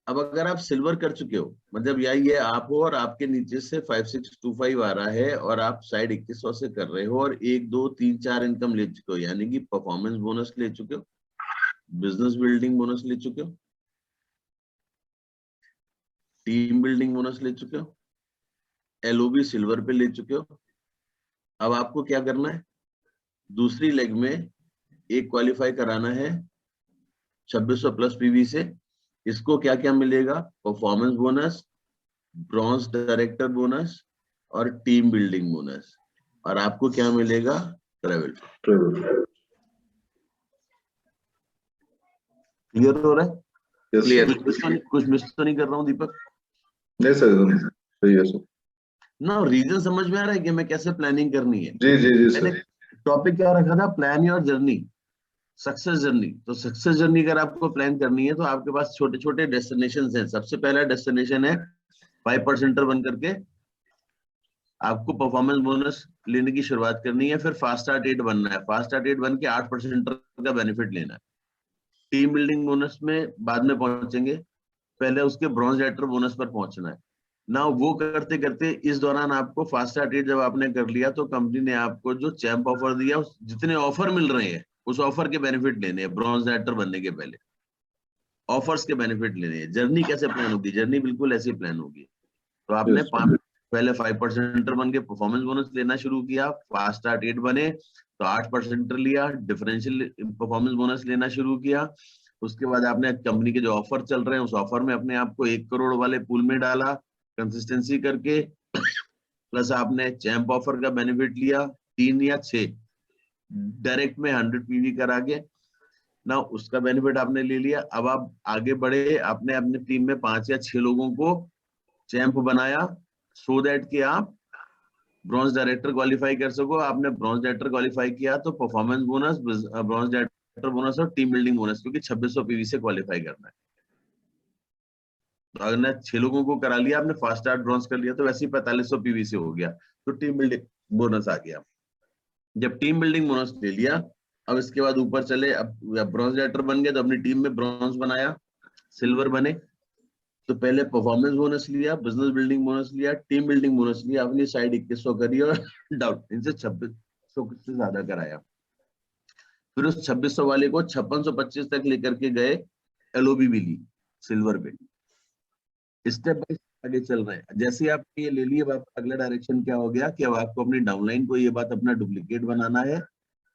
अब अगर आप सिल्वर कर चुके हो, मतलब ये आप हो और आपके नीचे से 5625 आ रहा है और आप साइड 2100 से कर रहे हो और 1, 2, 3, 4 इनकम ले चुके हो, यानी कि परफॉर्मेंस बोनस ले चुके हो, बिजनेस बिल्डिंग बोनस ले चुके हो, टीम बिल्डिंग बोनस ले चुके हो, एलओबी सिल्वर पे ले चुके हो। अब आपको क्या करना है? दूसरी लेग में एक क्वालिफाई कराना है 2600 प्लस पीवी से। इसको क्या क्या मिलेगा? Performance bonus, bronze director bonus और टीम बिल्डिंग बोनस। और आपको क्या मिलेगा? ट्रेवल। क्लियर हो रहा है? क्लियर। कुछ मिस तो नहीं कर रहा हूँ दीपक? नहीं सर, सही है सर। ना रीजन समझ में आ रहा है कि मैं कैसे प्लानिंग करनी है? जी जी जी मैंने सर। टॉपिक क्या रखा था? Plan your journey, success journey. तो सक्सेस जर्नी अगर आपको प्लान करनी है तो आपके पास छोटे छोटे डेस्टिनेशन हैं। सबसे पहला डेस्टिनेशन है 5% बन करके आपको परफॉर्मेंस बोनस लेने की शुरुआत करनी है। फिर फास्ट स्टार्ट 8 बनना है, फास्ट स्टार्ट 8 बन के 8% का बेनिफिट लेना है। टीम बिल्डिंग बोनस में बाद में पहुंचेंगे, पहले उसके ब्रॉन्ज डायरेक्टर बोनस पर पहुंचना है। ना वो करते करते इस दौरान आपको फास्ट स्टार्ट डेट जब आपने कर लिया तो कंपनी ने आपको जो चैंप ऑफर दिया, जितने ऑफर मिल रहे हैं उस ऑफर के बेनिफिट लेने हैं ब्रॉन्ज डायरेक्टर बनने के पहले, ऑफर्स के बेनिफिट लेने हैं। जर्नी कैसे प्लान होगी? जर्नी बिल्कुल ऐसी प्लान होगी। तो आपने पहले 5% बन के परफॉर्मेंस बोनस लेना शुरू किया, फास्ट स्टार्ट 8 बने तो 8% लिया, डिफरेंशियल परफॉर्मेंस बोनस लेना शुरू किया। उसके बाद आपने कंपनी के जो ऑफर चल रहे हैं उस ऑफर में अपने आप को 1 करोड़ वाले पूल में डाला कंसिस्टेंसी करके, प्लस आपने चैंप ऑफर का बेनिफिट लिया 3 या 6 डायरेक्ट में 100 पीवी करा के ना, उसका बेनिफिट आपने ले लिया। अब आप आगे बढ़े, आपने अपनी टीम में 5 या 6 लोगों को चैंप बनाया सो दैट कि आप ब्रॉन्ज डायरेक्टर क्वालिफाई कर सको। आपने ब्रॉन्ज डायरेक्टर क्वालिफाई किया तो performance bonus, bronze director bonus और टीम बिल्डिंग बोनस, क्योंकि 2600 पीवी से क्वालिफाई करना है। तो अगर 6 लोगों को करा लिया आपने, फास्ट स्टार्ट ब्रॉन्ज कर लिया तो वैसे ही 4500 पीवी से हो गया, तो टीम बिल्डिंग बोनस आ गया। जब टीम बिल्डिंग बोनस ले लिया, अब इसके बाद ऊपर चले, अब ब्रॉन्ज डायरेक्टर बन गए तो अपनी टीम में ब्रॉन्ज बनाया, सिल्वर बने तो पहले परफॉर्मेंस बोनस लिया, बिजनेस बिल्डिंग बोनस लिया, टीम बिल्डिंग बोनस लिया, अपनी साइड 2100 करी और डाउन इनसे 2600 से ज्यादा कराया। फिर उस 2600 वाले को 5625 तक लेकर के गए, एलओबी भी ली सिल्वर पे। स्टेप बाय आगे चल रहे हैं। जैसे ही आपने ये ले लिए, अब अगला डायरेक्शन क्या हो गया कि अब आपको अपनी डाउनलाइन को ये बात अपना डुप्लीकेट बनाना है,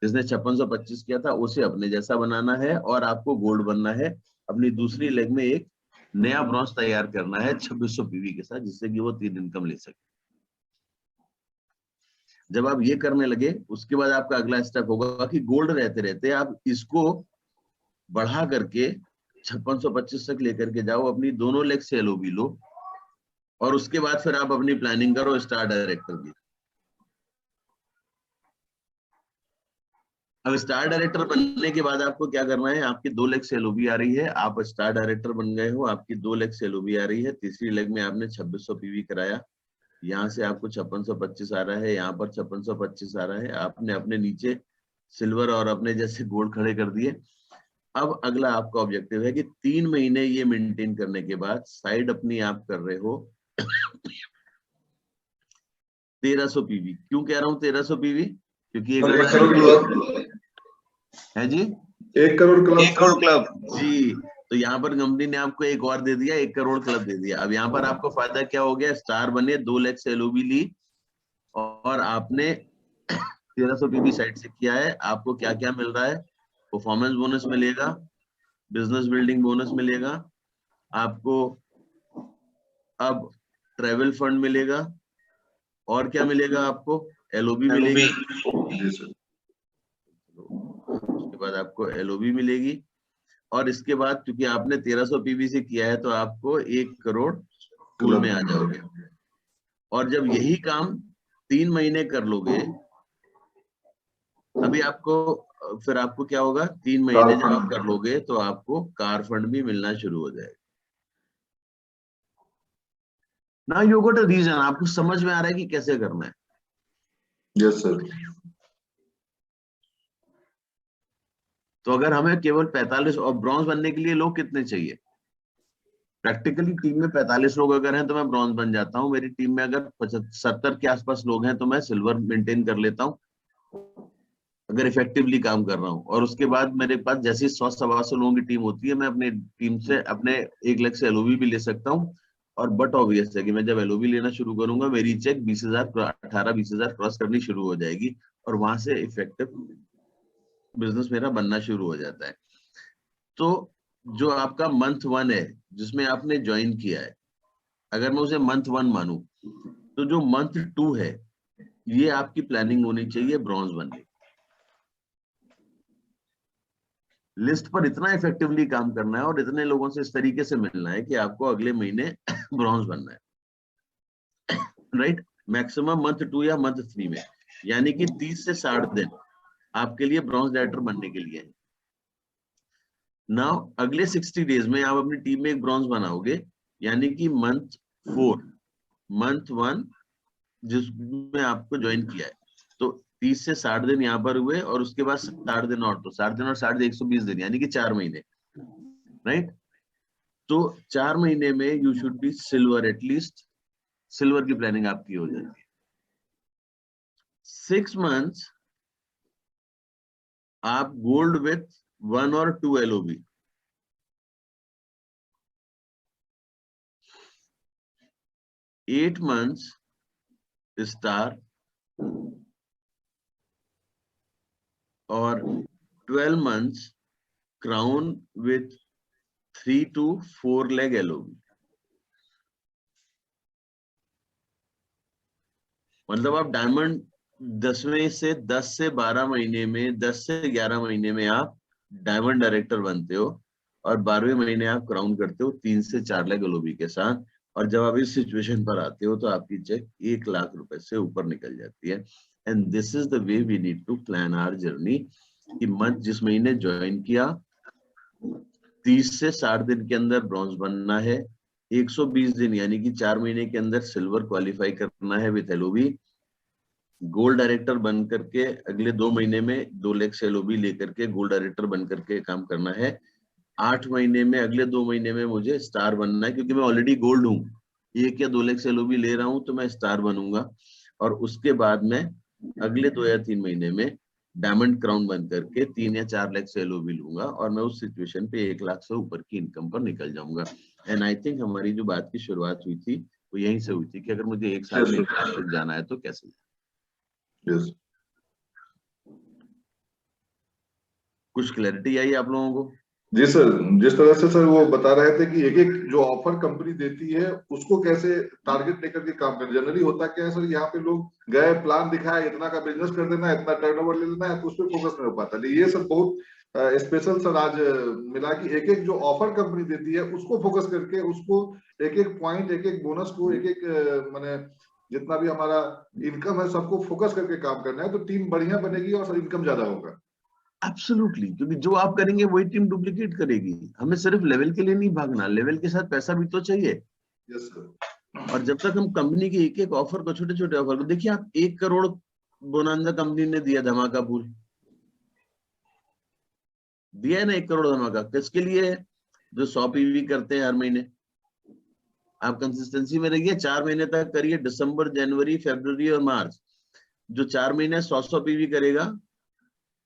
जिसने 5625 किया था उसे अपने जैसा बनाना है और आपको गोल्ड बनना है। अपनी दूसरी लेग में एक नया ब्रॉन्ज तैयार करना है 2600 पीवी के साथ, जिससे कि वो 3 इनकम ले सके। जब आप ये करने लगे, उसके बाद आपका अगला स्टेप होगा कि गोल्ड रहते रहते आप इसको बढ़ा करके 5625 तक लेकर के जाओ, अपनी दोनों लेग से एलओबी लो और उसके बाद फिर आप अपनी प्लानिंग करो स्टार डायरेक्टर की। अब स्टार डायरेक्टर बनने के बाद आपको क्या करना है? आपकी 2 लेग से एलओबी आ रही है, आप स्टार डायरेक्टर बन गए हो, आपकी 2 लेग से एलओबी आ रही है, तीसरी लेग में आपने 2600 पीवी कराया, यहाँ से आपको 5625 आ रहा है, यहाँ पर 5625 आ रहा है, आपने अपने नीचे सिल्वर और अपने जैसे गोल्ड खड़े कर दिए। अब अगला आपका ऑब्जेक्टिव है कि 3 महीने ये मेंटेन करने के बाद साइड अपनी आप कर रहे हो 1300 पीवी। क्यों कह रहा हूँ 1300 पीवी? क्योंकि एक है जी 1 करोड़ क्लब जी। तो यहाँ पर कंपनी ने आपको एक और दे दिया, 1 करोड़ क्लब दे दिया। अब यहाँ पर आपको फायदा क्या हो गया? स्टार बने, 2 लाख से एलओबी ली और आपने 1300 पीवी साइड से किया है। आपको क्या क्या मिल रहा है? परफॉर्मेंस बोनस मिलेगा, बिजनेस बिल्डिंग बोनस मिलेगा, आपको अब ट्रेवल फंड मिलेगा, और क्या मिलेगा आपको? एलओबी मिलेगी, उसके बाद आपको एलओबी मिलेगी और इसके बाद क्योंकि आपने 1300 पीवी से किया है तो आपको 1 करोड़ पूल में आ जाओगे। और जब यही काम 3 महीने कर लोगे, अभी आपको फिर आपको क्या होगा? 3 महीने जब आप कर लोगे तो आपको कार फंड भी मिलना शुरू हो जाएगा। ना यू गॉट अ रीजन, आपको समझ में आ रहा है कि कैसे करना है? Yes sir. तो अगर हमें केवल 45 और ब्रॉन्ज बनने के लिए लोग कितने चाहिए? प्रैक्टिकली टीम में 45 लोग अगर हैं तो मैं ब्रॉन्ज बन जाता हूँ। मेरी टीम में अगर 70 के आसपास लोग हैं तो मैं सिल्वर मेंटेन कर लेता हूँ अगर इफेक्टिवली काम कर रहा हूँ। और उसके बाद मेरे पास जैसे 100-125 लोगों की टीम होती है, मैं अपने टीम से अपने 1 लाख से एलओबी भी ले सकता हूँ। और बट ऑब्वियस है कि मैं जब एलओबी लेना शुरू करूंगा, मेरी चेक 18-20,000 क्रॉस करनी शुरू हो जाएगी और वहां से इफेक्टिव बिजनेस मेरा बनना शुरू हो जाता है। तो जो आपका मंथ 1 है जिसमें आपने ज्वाइन किया है, अगर मैं उसे मंथ 1 मानूं तो जो मंथ 2 है ये आपकी प्लानिंग होनी चाहिए ब्रॉन्ज बनने की। लिस्ट पर इतना इफेक्टिवली काम करना है और इतने लोगों से इस तरीके से मिलना है कि आपको अगले महीने ब्रॉन्ज बनना है, राइट? मैक्सिमम मंथ 2 या मंथ 3 में, यानी कि 30 से 60 दिन आपके लिए ब्रॉन्ज डायरेक्टर बनने के लिए है। नाउ अगले 60 डेज में आप अपनी टीम में एक ब्रॉन्ज बनाओगे, यानी कि मंथ 4, मंथ 1 जिसमें आपको ज्वाइन किया है, तो 30 से 60 दिन यहाँ पर हुए और उसके बाद 60 दिन और, तो 60 दिन और 60 120 दिन, यानी कि 4 महीने, राइट? तो 4 महीने में you should be silver at least silver की प्लानिंग आपकी हो जाती है। 6 months आप गोल्ड विथ 1 और 2 LOB, 8 months स्टार और 12 months crown with 3 to 4 leg LOB। मतलब आप डायमंड 10 से 12 महीने में, 10 से 11 महीने में आप डायमंड डायरेक्टर बनते हो और 12वें महीने आप क्राउन करते हो 3 से 4 लाख LOB के साथ। और जब आप इस सिचुएशन पर आते हो तो आपकी चेक 1 लाख रुपए से ऊपर निकल जाती है। And this is the way we need to plan our journey कि मंथ जिस महीने ज्वाइन किया 30 से 60 दिन के अंदर ब्रॉन्ज बनना है, 120 दिन यानी कि 4 महीने के अंदर सिल्वर क्वालिफाई करना है विथ LOB, गोल्ड डायरेक्टर बन करके अगले 2 महीने में 2 लाख LOB लेकर के गोल्ड डायरेक्टर बन करके काम करना है। 8 महीने में, अगले 2 महीने में मुझे स्टार बनना है, क्योंकि मैं ऑलरेडी गोल्ड हूँ, 1 या 2 लाख LOB ले रहा हूँ तो मैं स्टार बनूंगा। और उसके बाद में अगले 2 या 3 महीने में डायमंड क्राउन बन करके 3 या 4 लाख LOB लूंगा और मैं उस सिचुएशन पे 1 लाख से ऊपर की इनकम पर निकल जाऊंगा। एंड आई थिंक हमारी जो बात की शुरुआत हुई थी वो यहीं से हुई थी कि अगर मुझे 1 साल में 1 लाख तक जाना है तो कैसे। यस कुछ क्लैरिटी आई आप लोगों को? जी सर, जिस तरह से सर वो बता रहे थे कि एक एक जो ऑफर कंपनी देती है उसको कैसे टारगेट लेकर के काम करें। जनरली होता क्या है सर, यहाँ पे लोग गए, प्लान दिखाया, इतना का बिजनेस कर देना है, इतना टर्नओवर ले लेना है, तो उस पर फोकस नहीं हो पाता। लेकिन ये सर बहुत स्पेशल सर आज मिला कि एक एक जो ऑफर कंपनी देती है उसको फोकस करके, उसको एक एक पॉइंट, एक एक बोनस को, एक एक मैंने जितना भी हमारा इनकम है सबको फोकस करके काम करना है, तो टीम बढ़िया बनेगी और सर इनकम ज्यादा होगा। एब्सोल्युटली, क्योंकि जो आप करेंगे वही टीम डुप्लीकेट करेगी। हमें सिर्फ लेवल के लिए नहीं भागना, लेवल के साथ पैसा भी तो चाहिए। Yes sir. और जब तक हम कंपनी के एक एक ऑफर को, छोटे छोटे ऑफर को, देखिए आप 1 करोड़ बोनांजा कंपनी ने दिया धमाका पूल दिया है ना, 1 करोड़ धमाका किसके लिए है? जो 100 PV करते हैं हर महीने। आप कंसिस्टेंसी में रहिए, 4 महीने तक करिए, दिसंबर, जनवरी, फरवरी और मार्च। जो 4 महीने 100 PV करेगा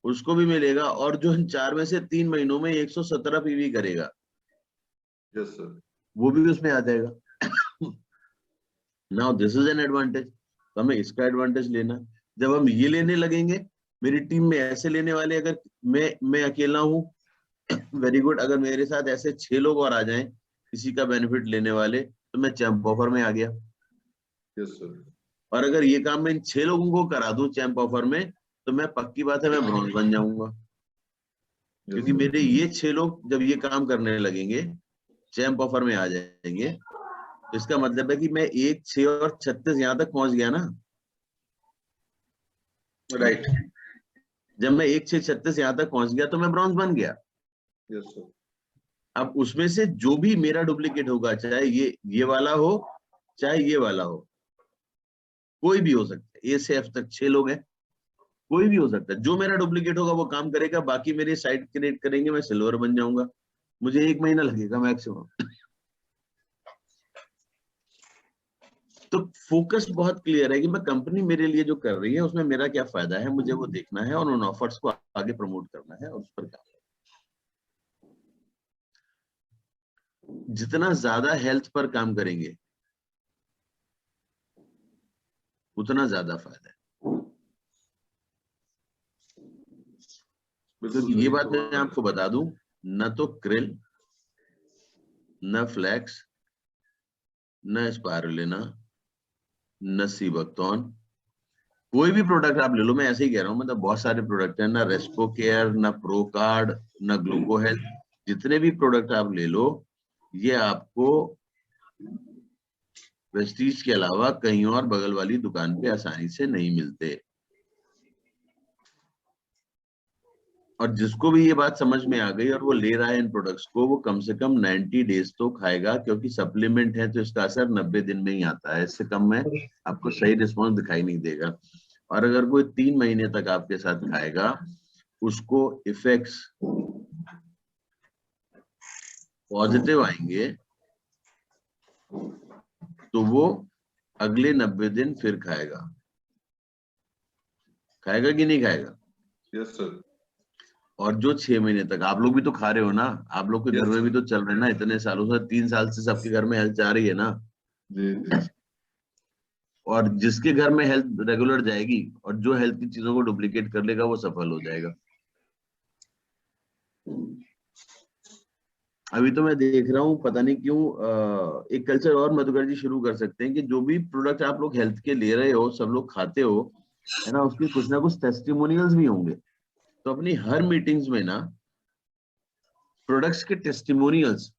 उसको भी मिलेगा, और जो 4 में से 3 महीनों में 117 PV करेगा यस सर, वो भी उसमें आ जाएगा। Now this is an advantage, तो हमें इसका एडवांटेज लेना। जब हम ये लेने लगेंगे, मेरी टीम में ऐसे लेने वाले, अगर मैं अकेला हूँ वेरी गुड, अगर मेरे साथ ऐसे 6 लोग और आ जाएं किसी का बेनिफिट लेने वाले, तो मैं चैंप ऑफर में आ गया। यस सर, और अगर ये काम मैं इन 6 लोगों को करा दूं चैंप ऑफर में, तो मैं पक्की बात है मैं ब्रॉन्ज बन जाऊंगा। क्योंकि मेरे ये 6 लोग जब ये काम करने लगेंगे, चैंप ऑफर में आ जाएंगे, तो इसका मतलब है कि मैं 1, 6 और 36 यहां तक पहुंच गया ना। राइट। जब मैं 1, 6, 36 यहां तक पहुंच गया तो मैं ब्रॉन्ज बन गया। Yes sir. अब उसमें से जो भी मेरा डुप्लीकेट होगा, चाहे ये वाला हो चाहे ये वाला हो, कोई भी हो सकता है, ए से एफ तक 6 लोग हैं, कोई भी हो सकता है, जो मेरा डुप्लीकेट होगा वो काम करेगा, बाकी मेरे साइड क्रिएट करेंगे, मैं सिल्वर बन जाऊंगा। मुझे 1 महीना लगेगा मैक्सिमम। तो फोकस बहुत क्लियर है कि मैं कंपनी मेरे लिए जो कर रही है उसमें मेरा क्या फायदा है, मुझे वो देखना है और उन ऑफर्स को आगे प्रमोट करना है और उस पर काम। जितना ज्यादा हेल्थ पर काम करेंगे उतना ज्यादा फायदा है। क्योंकि ये बात मैं आपको बता दूं, न तो क्रिल, न फ्लैक्स, न स्पारुलिना, न सीबक्टोन, कोई भी प्रोडक्ट आप ले लो, मैं ऐसे ही कह रहा हूँ, मतलब बहुत सारे प्रोडक्ट हैं, ना रेस्पो केयर, ना प्रो कार्ड, ना ग्लूको हेल्थ, जितने भी प्रोडक्ट आप ले लो, ये आपको प्रेस्टीज के अलावा कहीं और बगल वाली दुकान पे आसानी से नहीं मिलते। और जिसको भी ये बात समझ में आ गई और वो ले रहा है इन प्रोडक्ट्स को, वो कम से कम 90 डेज तो खाएगा, क्योंकि सप्लीमेंट है तो इसका असर 90 दिन में ही आता है, इससे कम में आपको सही रिस्पॉन्स दिखाई नहीं देगा। और अगर कोई 3 महीने तक आपके साथ खाएगा, उसको इफेक्ट्स पॉजिटिव आएंगे, तो वो अगले 90 दिन फिर खाएगा कि नहीं खाएगा? Yes sir. और जो 6 महीने तक आप लोग भी तो खा रहे हो ना, आप लोग के घर में भी तो चल रहे हैं ना, इतने सालों से, 3 साल से सबके घर में हेल्थ जा रही है ना। जी जी। और जिसके घर में हेल्थ रेगुलर जाएगी और जो हेल्थ की चीजों को डुप्लीकेट कर लेगा वो सफल हो जाएगा। अभी तो मैं देख रहा हूँ, पता नहीं क्यों एक कल्चर और मधुकर जी शुरू कर सकते हैं कि जो भी प्रोडक्ट आप लोग हेल्थ के ले रहे हो, सब लोग खाते हो, है ना, उसकी कुछ ना कुछ टेस्टिमोनियल्स भी होंगे। तो अपनी हर मीटिंग्स में ना प्रोडक्ट्स के टेस्टिमोनियल्स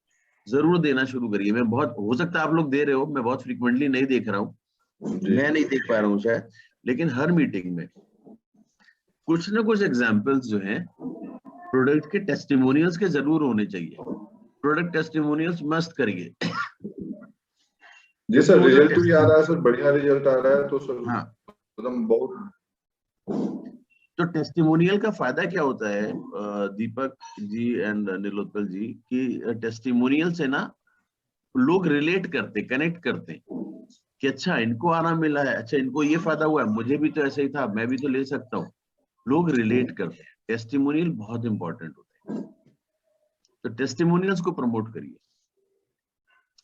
जरूर देना शुरू करिए। मैं बहुत, हो सकता है आप लोग दे रहे हो, मैं बहुत फ्रिक्वेंटली नहीं देख रहा हूँ, मैं नहीं देख पा रहा हूँ शायद, लेकिन हर मीटिंग में कुछ ना कुछ एग्जाम्पल्स जो हैं प्रोडक्ट के टेस्टिमोनियल्स के जरूर होने चाहिए। प्रोडक्ट टेस्टिमोनियल्स मस्त करिए। जी सर, वो जो रिजल्ट भी आ रहा है सर, बढ़िया रिजल्ट आ रहा है, तो सर हाँ, एकदम बहुत। तो टेस्टिमोनियल का फायदा क्या होता है दीपक जी एंड नीलोत्पल जी, कि टेस्टिमोनियल से ना लोग रिलेट करते, कनेक्ट करते कि अच्छा इनको आराम मिला है, अच्छा इनको ये फायदा हुआ है, मुझे भी तो ऐसे ही था, मैं भी तो ले सकता हूँ। लोग रिलेट करते हैं। टेस्टिमोनियल बहुत इंपॉर्टेंट होते हैं, तो टेस्टिमोनियल्स को प्रमोट करिए।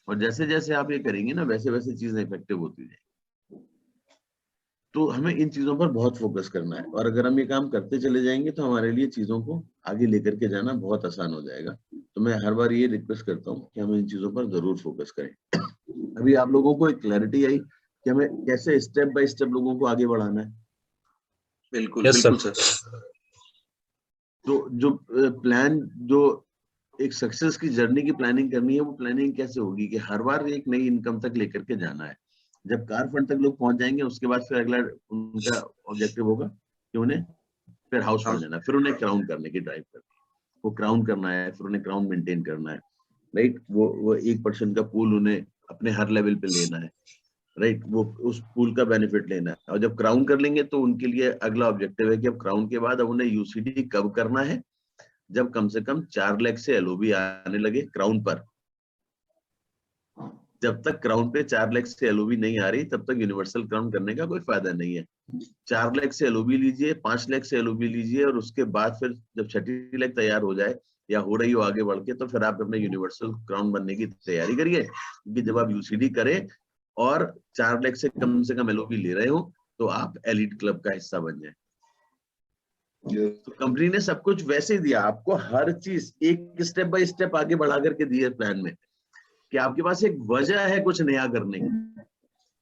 और जैसे जैसे आप ये करेंगे ना, वैसे वैसे चीजें इफेक्टिव होती जाएंगी। तो हमें इन चीजों पर बहुत फोकस करना है, और अगर हम ये काम करते चले जाएंगे तो हमारे लिए चीजों को आगे लेकर के जाना बहुत आसान हो जाएगा। तो मैं हर बार ये रिक्वेस्ट करता हूँ कि हम इन चीजों पर जरूर फोकस करें। अभी आप लोगों को एक क्लैरिटी आई कि हमें कैसे स्टेप बाय स्टेप लोगों को आगे बढ़ाना है। बिल्कुल बिल्कुल सर। तो जो प्लान, जो एक सक्सेस की जर्नी की प्लानिंग करनी है, वो प्लानिंग कैसे होगी कि हर बार एक नई इनकम तक लेकर के जाना है। जब कार फंड तक लोग पहुंच जाएंगे, उसके बाद फिर अगला उनका ऑब्जेक्टिव होगा कि उन्हें फिर हाउस फंड लेना, फिर उन्हें क्राउन करने की ड्राइव करनी है। वो क्राउन करना है, फिर उन्हें क्राउन मेंटेन करना है, राइट। वो 1% का पूल उन्हें अपने हर लेवल पे लेना है, राइट। वो उस पूल का बेनिफिट लेना है। और जब क्राउन कर लेंगे तो उनके लिए अगला ऑब्जेक्टिव है कि अब क्राउन के बाद अब उन्हें यूसीडी कब करना है, जब कम से कम 4 लाख से एलओबी आने लगे क्राउन पर। जब तक क्राउन पे 4 लाख से एलओबी नहीं आ रही, तब तक यूनिवर्सल क्राउन करने का कोई फायदा नहीं है। 4 लाख से एलओबी लीजिए, 5 लाख से एलओबी लीजिए, और उसके बाद फिर जब 6 लाख तैयार हो जाए या हो रही हो आगे बढ़ के, तो फिर आप अपने यूनिवर्सल क्राउन बनने की तैयारी करिए। क्योंकि जब आप यूसीडी करें और 4 लाख से कम एलओबी ले रहे हो, तो आप एलिट क्लब का हिस्सा बन जाए। तो कंपनी ने सब कुछ वैसे ही दिया आपको, हर चीज एक स्टेप बाय स्टेप आगे बढ़ा करके दी है प्लान में, कि आपके पास एक वजह है कुछ नया करने की,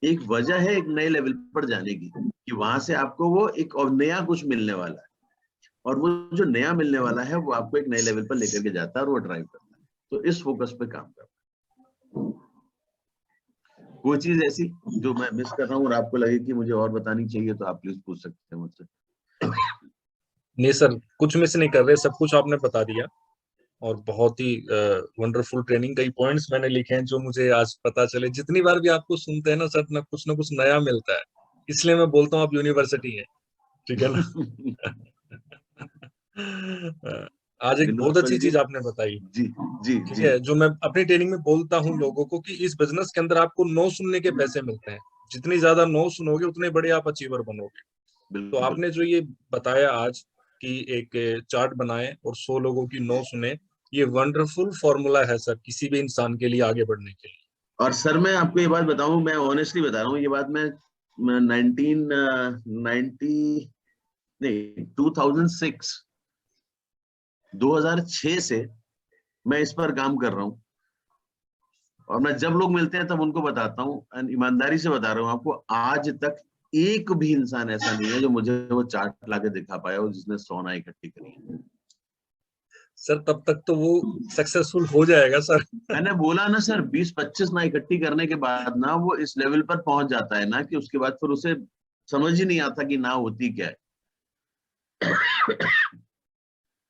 एक वजह है एक नए लेवल पर जाने की, कि वहां से आपको वो एक और नया कुछ मिलने वाला है, और वो जो नया मिलने वाला है वो आपको एक नए लेवल पर लेकर के जाता है और वो ड्राइव करता है। तो इस फोकस पे काम करना है। कोई चीज ऐसी जो मैं मिस कर रहा हूँ और आपको लगे कि मुझे और बतानी चाहिए, तो आप प्लीज पूछ सकते हैं मुझसे। नहीं सर, कुछ मिस नहीं कर रहे, सब कुछ आपने बता दिया। और बहुत ही वंडरफुल ट्रेनिंग। कई पॉइंट्स मैंने लिखे हैं जो मुझे आज पता चले। जितनी बार भी आपको सुनते हैं ना सर, ना कुछ नया मिलता है। इसलिए मैं बोलता हूँ आप यूनिवर्सिटी है, ठीक है ना। आज एक बहुत नीलोत्पल अच्छी जी, चीज आपने बताई, जी जी ठीक जी, है, जो मैं अपनी ट्रेनिंग में बोलता हूँ लोगों को, कि इस बिजनेस के अंदर आपको नो सुनने के पैसे मिलते हैं। जितनी ज्यादा नो सुनोगे उतने बड़े आप अचीवर बनोगे। तो बिल्कुल। आपने जो ये बताया आज कि एक चार्ट बनाए और 100 लोगों की नो सुने, ये वंडरफुल फॉर्मूला है सर किसी भी इंसान के लिए आगे बढ़ने के लिए। और सर मैं आपको ये बात बताऊं, मैं ऑनेस्टली बता रहा हूँ ये बात, मैं 1990 नहीं 2006 से मैं इस पर काम कर रहा हूँ। और मैं जब लोग मिलते हैं तब उनको बताता हूँ, ईमानदारी से बता रहा हूँ आपको, आज तक एक भी इंसान ऐसा नहीं है जो मुझे वो चार्ट लाके दिखा पाया हो जिसने 100 ना इकट्ठी करी है। सर तब तक तो वो सक्सेसफुल हो जाएगा सर। मैंने बोला ना सर, 20-25 ना इकट्ठी करने के बाद ना वो इस लेवल पर पहुंच जाता है ना, कि उसके बाद फिर उसे समझ ही नहीं आता कि ना होती क्या है।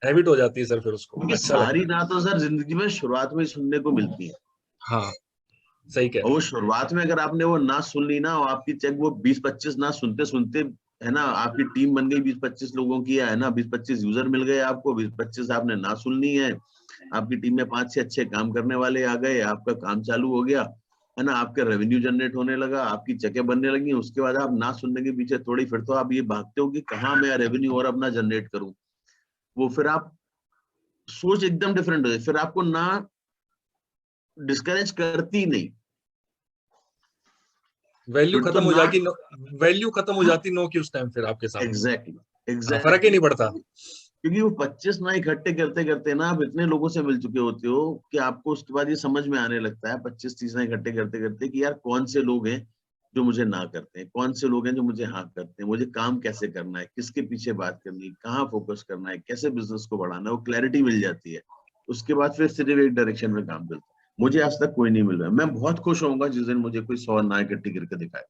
हैबिट हो जाती है सर, फिर उसको क्योंकि अच्छा लगता सारी है। ना तो सर जिंदगी में शुरुआत में ही सुनने को मिलती है। हाँ, सही कह और रहे वो हैं। शुरुआत में अगर आपने वो ना सुन ली ना, और आपकी चेक वो 20-25 ना सुनते सुनते, है ना, आपकी टीम बन गई 20-25 लोगों की, है ना, 20-25 यूजर मिल गए आपको, 20-25 आपने ना सुन ली है, आपकी टीम में 5-6 अच्छे काम करने वाले आ गए, आपका काम चालू हो गया, है ना, आपका रेवेन्यू जनरेट होने लगा, आपकी चेकें बनने लगी, उसके बाद आप ना सुनने के पीछे थोड़ी फिर तो आप ये भागते हो कि कहाँ मैं रेवेन्यू और अपना जनरेट करूं। वो फिर आप सोच एकदम डिफरेंट हो जाए, फिर आपको ना डिस्करेज करती नहीं, वैल्यू फिर तो खत्म हो ना। जाती, वैल्यू खत्म हो जाती नो की उस टाइम फिर आपके सामने। एग्जैक्टली हाँ, फर्क ही एग्जैक्टली। नहीं पड़ता। क्योंकि वो 25 ना इकट्ठे करते करते ना आप इतने लोगों से मिल चुके होते हो कि आपको उसके बाद ये समझ में आने लगता है 25-30 ना इकट्ठे करते करते कि यार कौन से लोग हैं जो मुझे ना करते हैं, कौन से लोग हैं जो मुझे हाँ करते हैं, मुझे काम कैसे करना है, किसके पीछे बात करनी है, कहाँ फोकस करना है, कैसे बिजनेस को बढ़ाना है, वो क्लैरिटी मिल जाती है। उसके बाद फिर सिर्फ एक डायरेक्शन में काम करता है। मुझे आज तक कोई नहीं मिल रहा, मैं बहुत खुश होऊंगा जिस दिन मुझे कोई 100 ना इकट्ठी करके दिखाए।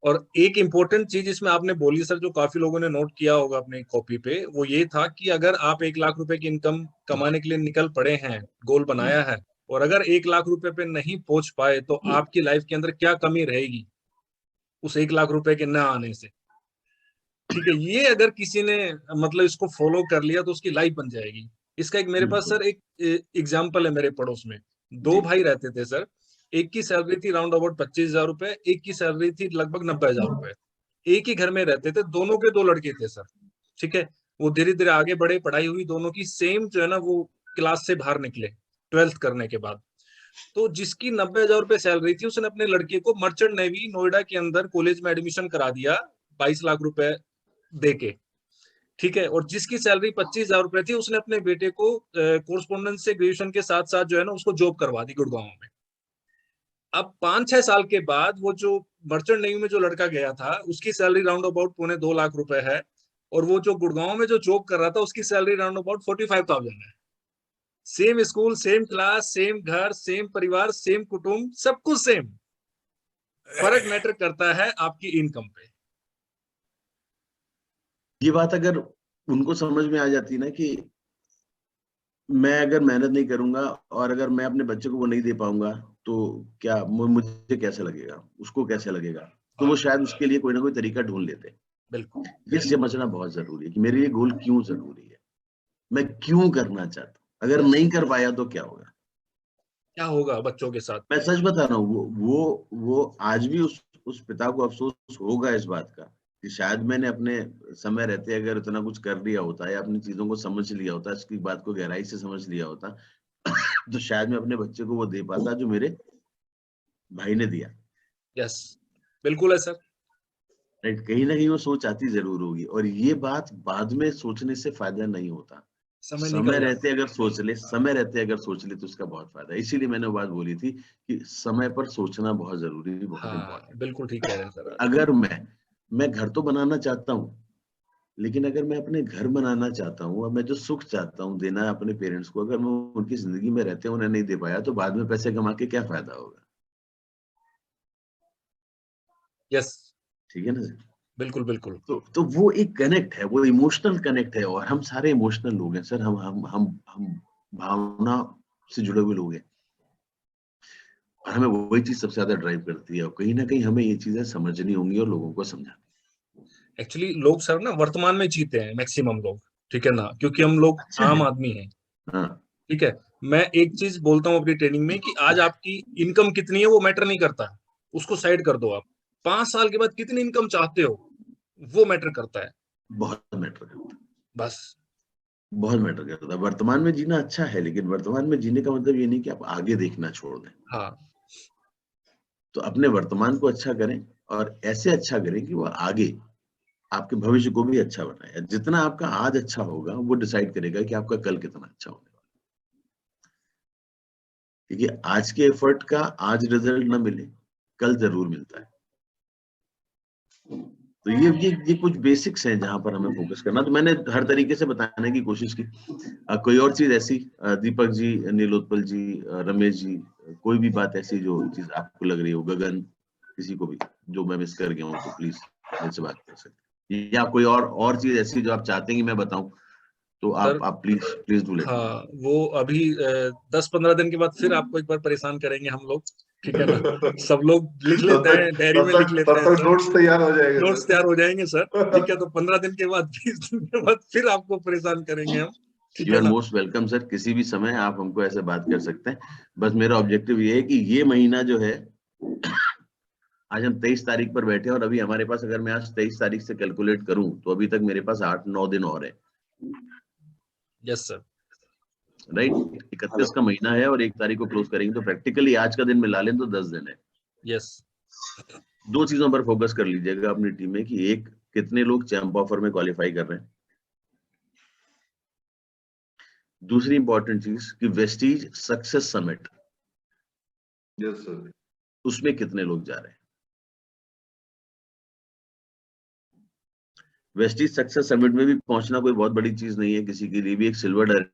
और एक इम्पोर्टेंट चीज इसमें आपने बोली सर, जो काफी लोगों ने नोट किया होगा अपनी कॉपी पे, वो ये था कि अगर आप 1 लाख रुपए की इनकम कमाने के लिए निकल पड़े हैं, गोल बनाया है, और अगर 1 लाख रुपए पे नहीं पहुंच पाए तो आपकी लाइफ के अंदर क्या कमी रहेगी उस 1 लाख रुपए के न आने से। ठीक है, ये अगर किसी ने मतलब इसको फॉलो कर लिया तो उसकी लाइफ बन जाएगी। इसका एक मेरे पास बिल्कुल। सर एक एग्जाम्पल है। मेरे पड़ोस में जी। 2 भाई रहते थे सर। एक की सैलरी थी राउंड अबाउट 25,000 रुपए, एक की सैलरी थी लगभग 90,000 रुपए। एक ही घर में रहते थे, दोनों के 2 लड़के थे सर। ठीक है, वो धीरे धीरे आगे बढ़े, पढ़ाई हुई दोनों की सेम, जो है ना वो क्लास से बाहर निकले 12th करने के बाद। तो जिसकी 90,000 रुपए सैलरी थी, उसने अपने लड़के को मर्चेंट नेवी नोएडा के अंदर कॉलेज में एडमिशन करा दिया 22 लाख रुपए दे के। ठीक है, और जिसकी सैलरी 25,000 रुपए थी, उसने अपने बेटे को कोरस्पोंडेंस से ग्रेजुएशन के साथ साथ जो है ना उसको जॉब करवा दी गुड़गांव में। अब 5-6 साल के बाद वो जो मर्चेंट नेवी में जो लड़का गया था, उसकी सैलरी राउंड अबाउट 2.25 लाख रुपए है, और वो जो गुड़गांव में जो जॉब कर रहा था उसकी सैलरी राउंड अबाउट 45,000 है। Same school, same class, same घर, सेम परिवार, सेम कुटुंब, सब कुछ सेम। फर्क मैटर करता है आपकी इनकम पे। ये बात अगर उनको समझ में आ जाती ना कि मैं अगर मेहनत नहीं करूंगा और अगर मैं अपने बच्चे को वो नहीं दे पाऊंगा तो क्या मुझे कैसे लगेगा, उसको कैसे लगेगा, तो वो हाँ, शायद उसके लिए कोई ना कोई तरीका ढूंढ लेते हैं। बिल्कुल। ये समझना बहुत जरूरी है कि मेरे लिए गोल क्यों जरूरी है, मैं क्यों करना चाहता हूँ, अगर नहीं कर पाया तो क्या होगा। क्या होगा बच्चों के साथ। मैं सच बता रहा हूँ, वो आज भी उस पिता को अफसोस होगा इस बात का कि शायद मैंने अपने समय रहते अगर इतना कुछ कर लिया होता या अपनी चीजों को समझ लिया होता, इसकी बात को गहराई से समझ लिया होता, तो शायद मैं अपने बच्चे को वो दे पाता जो मेरे भाई ने दिया। यस, बिल्कुल है सर। राइट, कहीं ना कहीं वो सोच आती जरूर होगी, और ये बात बाद में सोचने से फायदा नहीं होता। समय निकल समय जाता रहते अगर सोच ले, समय रहते अगर सोच ले तो उसका बहुत फायदा है। इसीलिए मैंने वो बात बोली थी कि समय पर सोचना बहुत जरूरी है, है। बहुत हाँ, इंपॉर्टेंट। बिल्कुल ठीक कह रहे हैं सर आप। अगर मैं घर तो बनाना चाहता हूँ, लेकिन अगर मैं अपने घर बनाना चाहता हूँ और मैं जो सुख चाहता हूँ देना है अपने पेरेंट्स को, अगर मैं उनकी जिंदगी में रहते उन्हें नहीं दे पाया तो बाद में पैसे कमा के क्या फायदा होगा। यस, ठीक है ना। बिल्कुल बिल्कुल। तो वो एक कनेक्ट है, वो इमोशनल कनेक्ट है, और हम सारे इमोशनल लोग हैं सर। हम भावना से जुड़े हुए लोग हैं, और हमें वही चीज सबसे ज्यादा ड्राइव करती है, और कहीं ना कहीं हमें ये चीजें समझनी होंगी और लोगों को समझानी। एक्चुअली लोग सर ना वर्तमान में जीते हैं मैक्सिमम लोग। ठीक है ना, क्योंकि हम लोग अच्छा आम है। आदमी हैं। हाँ। ठीक है, मैं एक चीज बोलता हूँ अपनी ट्रेनिंग में कि आज आपकी इनकम कितनी है वो मैटर नहीं करता, उसको साइड कर दो आप। 5 साल के बाद कितनी इनकम चाहते हो वो मैटर करता है। बहुत मैटर करता है, बस। बहुत मैटर करता है। वर्तमान में जीना अच्छा है, लेकिन वर्तमान में जीने का मतलब ये नहीं कि आप आगे देखना छोड़ दें। हाँ, तो अपने वर्तमान को अच्छा करें, और ऐसे अच्छा करें कि वो आगे आपके भविष्य को भी अच्छा बनाए। जितना आपका आज अच्छा होगा वो डिसाइड करेगा कि आपका कल कितना अच्छा होने वाला है। क्योंकि आज के एफर्ट का आज रिजल्ट ना मिले, कल जरूर मिलता है। तो ये कुछ बेसिक्स हैं जहां पर हमें फोकस करना। तो मैंने हर तरीके से बताने की कोशिश की। कोई और चीज ऐसी, दीपक जी, नीलोत्पल जी, रमेश जी, कोई भी बात ऐसी जो चीज आपको लग रही हो, गगन, किसी को भी जो मैं मिस कर गया हूँ तो प्लीज मुझसे बात कर सकते हैं। या कोई और चीज ऐसी जो आप चाहते हैं कि मैं बताऊं, तो सर। आप please please do let me know. हाँ, वो अभी 10-15 दिन के बाद फिर आपको एक बार परेशान करेंगे हम लोग। ठीक है ना, सब लोग लिख लेते हैं, डायरी में लिख लेते तब हैं तक सर। नोट्स तैयार हो जाएंगे नोट्स सर। तैयार हो जाएंगे सर। ठीक है, तो 15 दिन के बाद 20 दिन के बाद फिर आपको परेशान करेंगे हम। ठीक यू है आर ना? मोस्ट वेलकम सर, किसी भी समय आप हमको ऐसे बात कर सकते हैं। बस मेरा ऑब्जेक्टिव ये है कि ये महीना जो है, आज हम 23 तारीख पर बैठे हैं और अभी हमारे पास, अगर मैं आज 23 तारीख से कैलकुलेट करूं तो अभी तक मेरे पास 8-9 दिन और है, यस सर। राइट। 31 का महीना है और 1 तारीख को क्लोज करेंगे, तो प्रैक्टिकली आज का दिन मिला लें तो 10 दिन है। यस। 2 चीजों पर फोकस कर लीजिएगा अपनी टीम में कि एक, कितने लोग चैंप ऑफर में क्वालिफाई कर रहे हैं। दूसरी इंपॉर्टेंट चीज कि Vestige success summit, yes sir. उसमें कितने लोग जा रहे हैं। वेस्टीज सक्सेस समिट में भी पहुंचना कोई बहुत बड़ी चीज नहीं है, किसी के लिए भी एक सिल्वर डायरेक्ट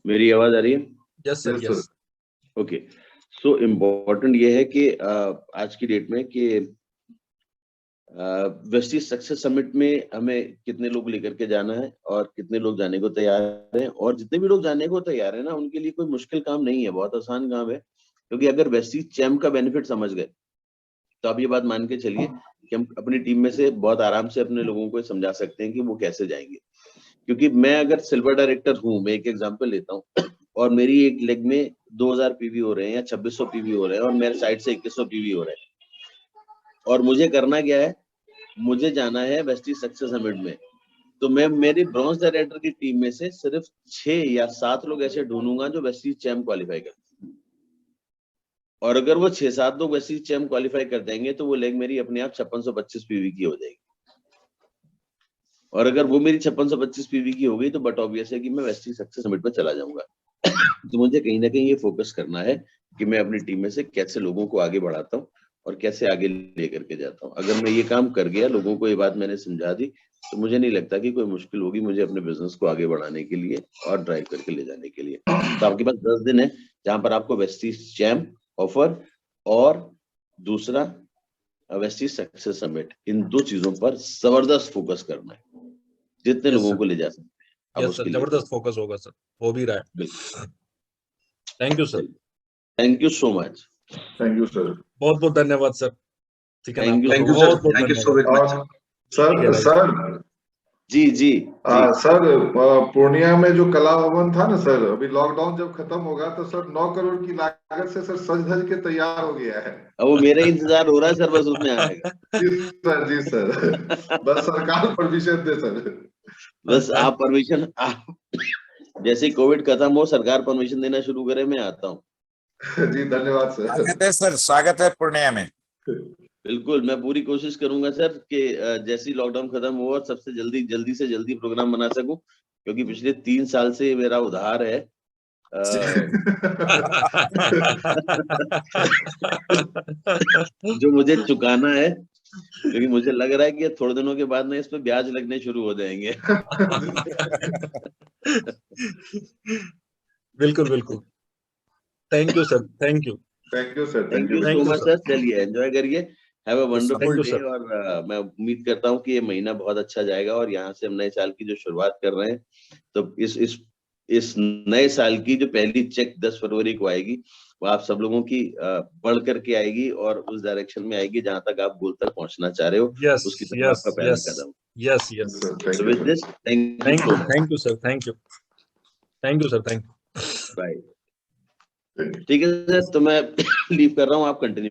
मेरी आवाज आ रही है? Yes sir. Yes. Okay, so important ये है कि आज की डेट में कि वेस्टीज सक्सेस समिट में हमें कितने लोग लेकर के जाना है और कितने लोग जाने को तैयार हैं, और जितने भी लोग जाने को तैयार है ना, उनके लिए कोई मुश्किल काम नहीं है, बहुत आसान काम है। क्योंकि अगर वेस्टीज चैम्प का बेनिफिट समझ गए तो आप ये बात मान के चलिए कि हम अपनी टीम में से बहुत आराम से अपने लोगों को समझा सकते हैं कि वो कैसे जाएंगे। क्योंकि मैं अगर सिल्वर डायरेक्टर हूं, मैं एक एग्जांपल लेता हूं, और मेरी एक लेग में 2000 पीवी हो रहे हैं या 2600 पीवी हो रहे हैं और मेरे साइड से 2100 पीवी हो रहे हैं, और मुझे करना क्या है, मुझे जाना है वेस्टीज सक्सेस समिट में, तो मैं मेरी ब्रॉन्ज डायरेक्टर की टीम में से सिर्फ 6 या 7 लोग ऐसे ढूंढूंगा जो वेस्टीज चैंप क्वालिफाई करते हैं। और अगर वो 6-7 लोग वेस्टीज चैंप क्वालिफाई कर देंगे तो वो लेग मेरी अपने आप 5625 पीवी की हो जाएगी। और अगर वो मेरी 5625 पीवी की हो गई तो बट ऑब्वियस है कि मैं वेस्टीज सक्सेस समिट पर चला जाऊंगा। तो मुझे कहीं ना कहीं ये फोकस करना है कि मैं अपनी टीम में से कैसे लोगों को आगे बढ़ाता हूँ और कैसे आगे लेकर के जाता हूँ। अगर मैं ये काम कर गया, लोगों को ये बात मैंने समझा दी, तो मुझे नहीं लगता कि कोई मुश्किल होगी मुझे अपने बिजनेस को आगे बढ़ाने के लिए और ड्राइव करके ले जाने के लिए। तो आपके पास 10 दिन है जहां पर आपको वेस्टीज चैम्प ऑफर और दूसरा वेस्टीज सक्सेस समिट, इन 2 चीजों पर जबरदस्त फोकस करना है, जितने लोगों को ले जा सकते हैं। यस सर, जबरदस्त फोकस होगा सर, हो भी रहा है। बिल्कुल। Thank you sir. Thank you so much. Thank you sir. बहुत बहुत धन्यवाद सर। ठीक है ना? Thank you आपका so much. बहुत बहुत थैंक यू सो धन्यवाद। Very much. सर ठीक है भाई। सर जी जी जी। सर पूर्णिया में जो कला भवन था ना सर, अभी लॉकडाउन जब खत्म होगा तो सर 9 करोड़ की लागत से सर सज धज के तैयार हो गया है। अब वो मेरा इंतजार हो रहा है सर, बस उसमें आएगा। जी सर बस सरकार परमिशन दे सर। बस आप परमिशन, आप जैसे ही कोविड खत्म हो, सरकार परमिशन देना शुरू करे, मैं आता हूँ। जी धन्यवाद सर। स्वागत है सर, स्वागत है पूर्णिया में। बिल्कुल, मैं पूरी कोशिश करूंगा सर कि जैसे ही लॉकडाउन खत्म हो और सबसे जल्दी से जल्दी प्रोग्राम बना सकूं, क्योंकि पिछले 3 साल से मेरा उधार है। जो मुझे चुकाना है, क्योंकि मुझे लग रहा है कि थोड़े दिनों के बाद ना इस पे ब्याज लगने शुरू हो जाएंगे। बिल्कुल बिल्कुल। Thank you sir, thank you. Thank you sir. Thank you Thank so you, much sir. Sir. चलिए एंजॉय करिए, have a Thank wonderful you, day. sir. और मैं उम्मीद करता हूँ कि ये महीना बहुत अच्छा जाएगा और यहाँ से हम नए साल की जो शुरुआत कर रहे हैं, तो इस नए साल की जो पहली चेक 10 फरवरी को आएगी, वो आप सब लोगों की बढ़ करके आएगी और उस डायरेक्शन में आएगी जहां तक आप गोल तक पहुंचना चाह रहे हो, Yes, उसकी तरफ yes, आपका पहला yes, Kadam. yes, yes. So with this, thank you so much. Thank you, sir. Thank you. Thank you, sir. Thank you. Bye. ठीक है सर, तो मैं लीव कर रहा हूँ, आप कंटिन्यू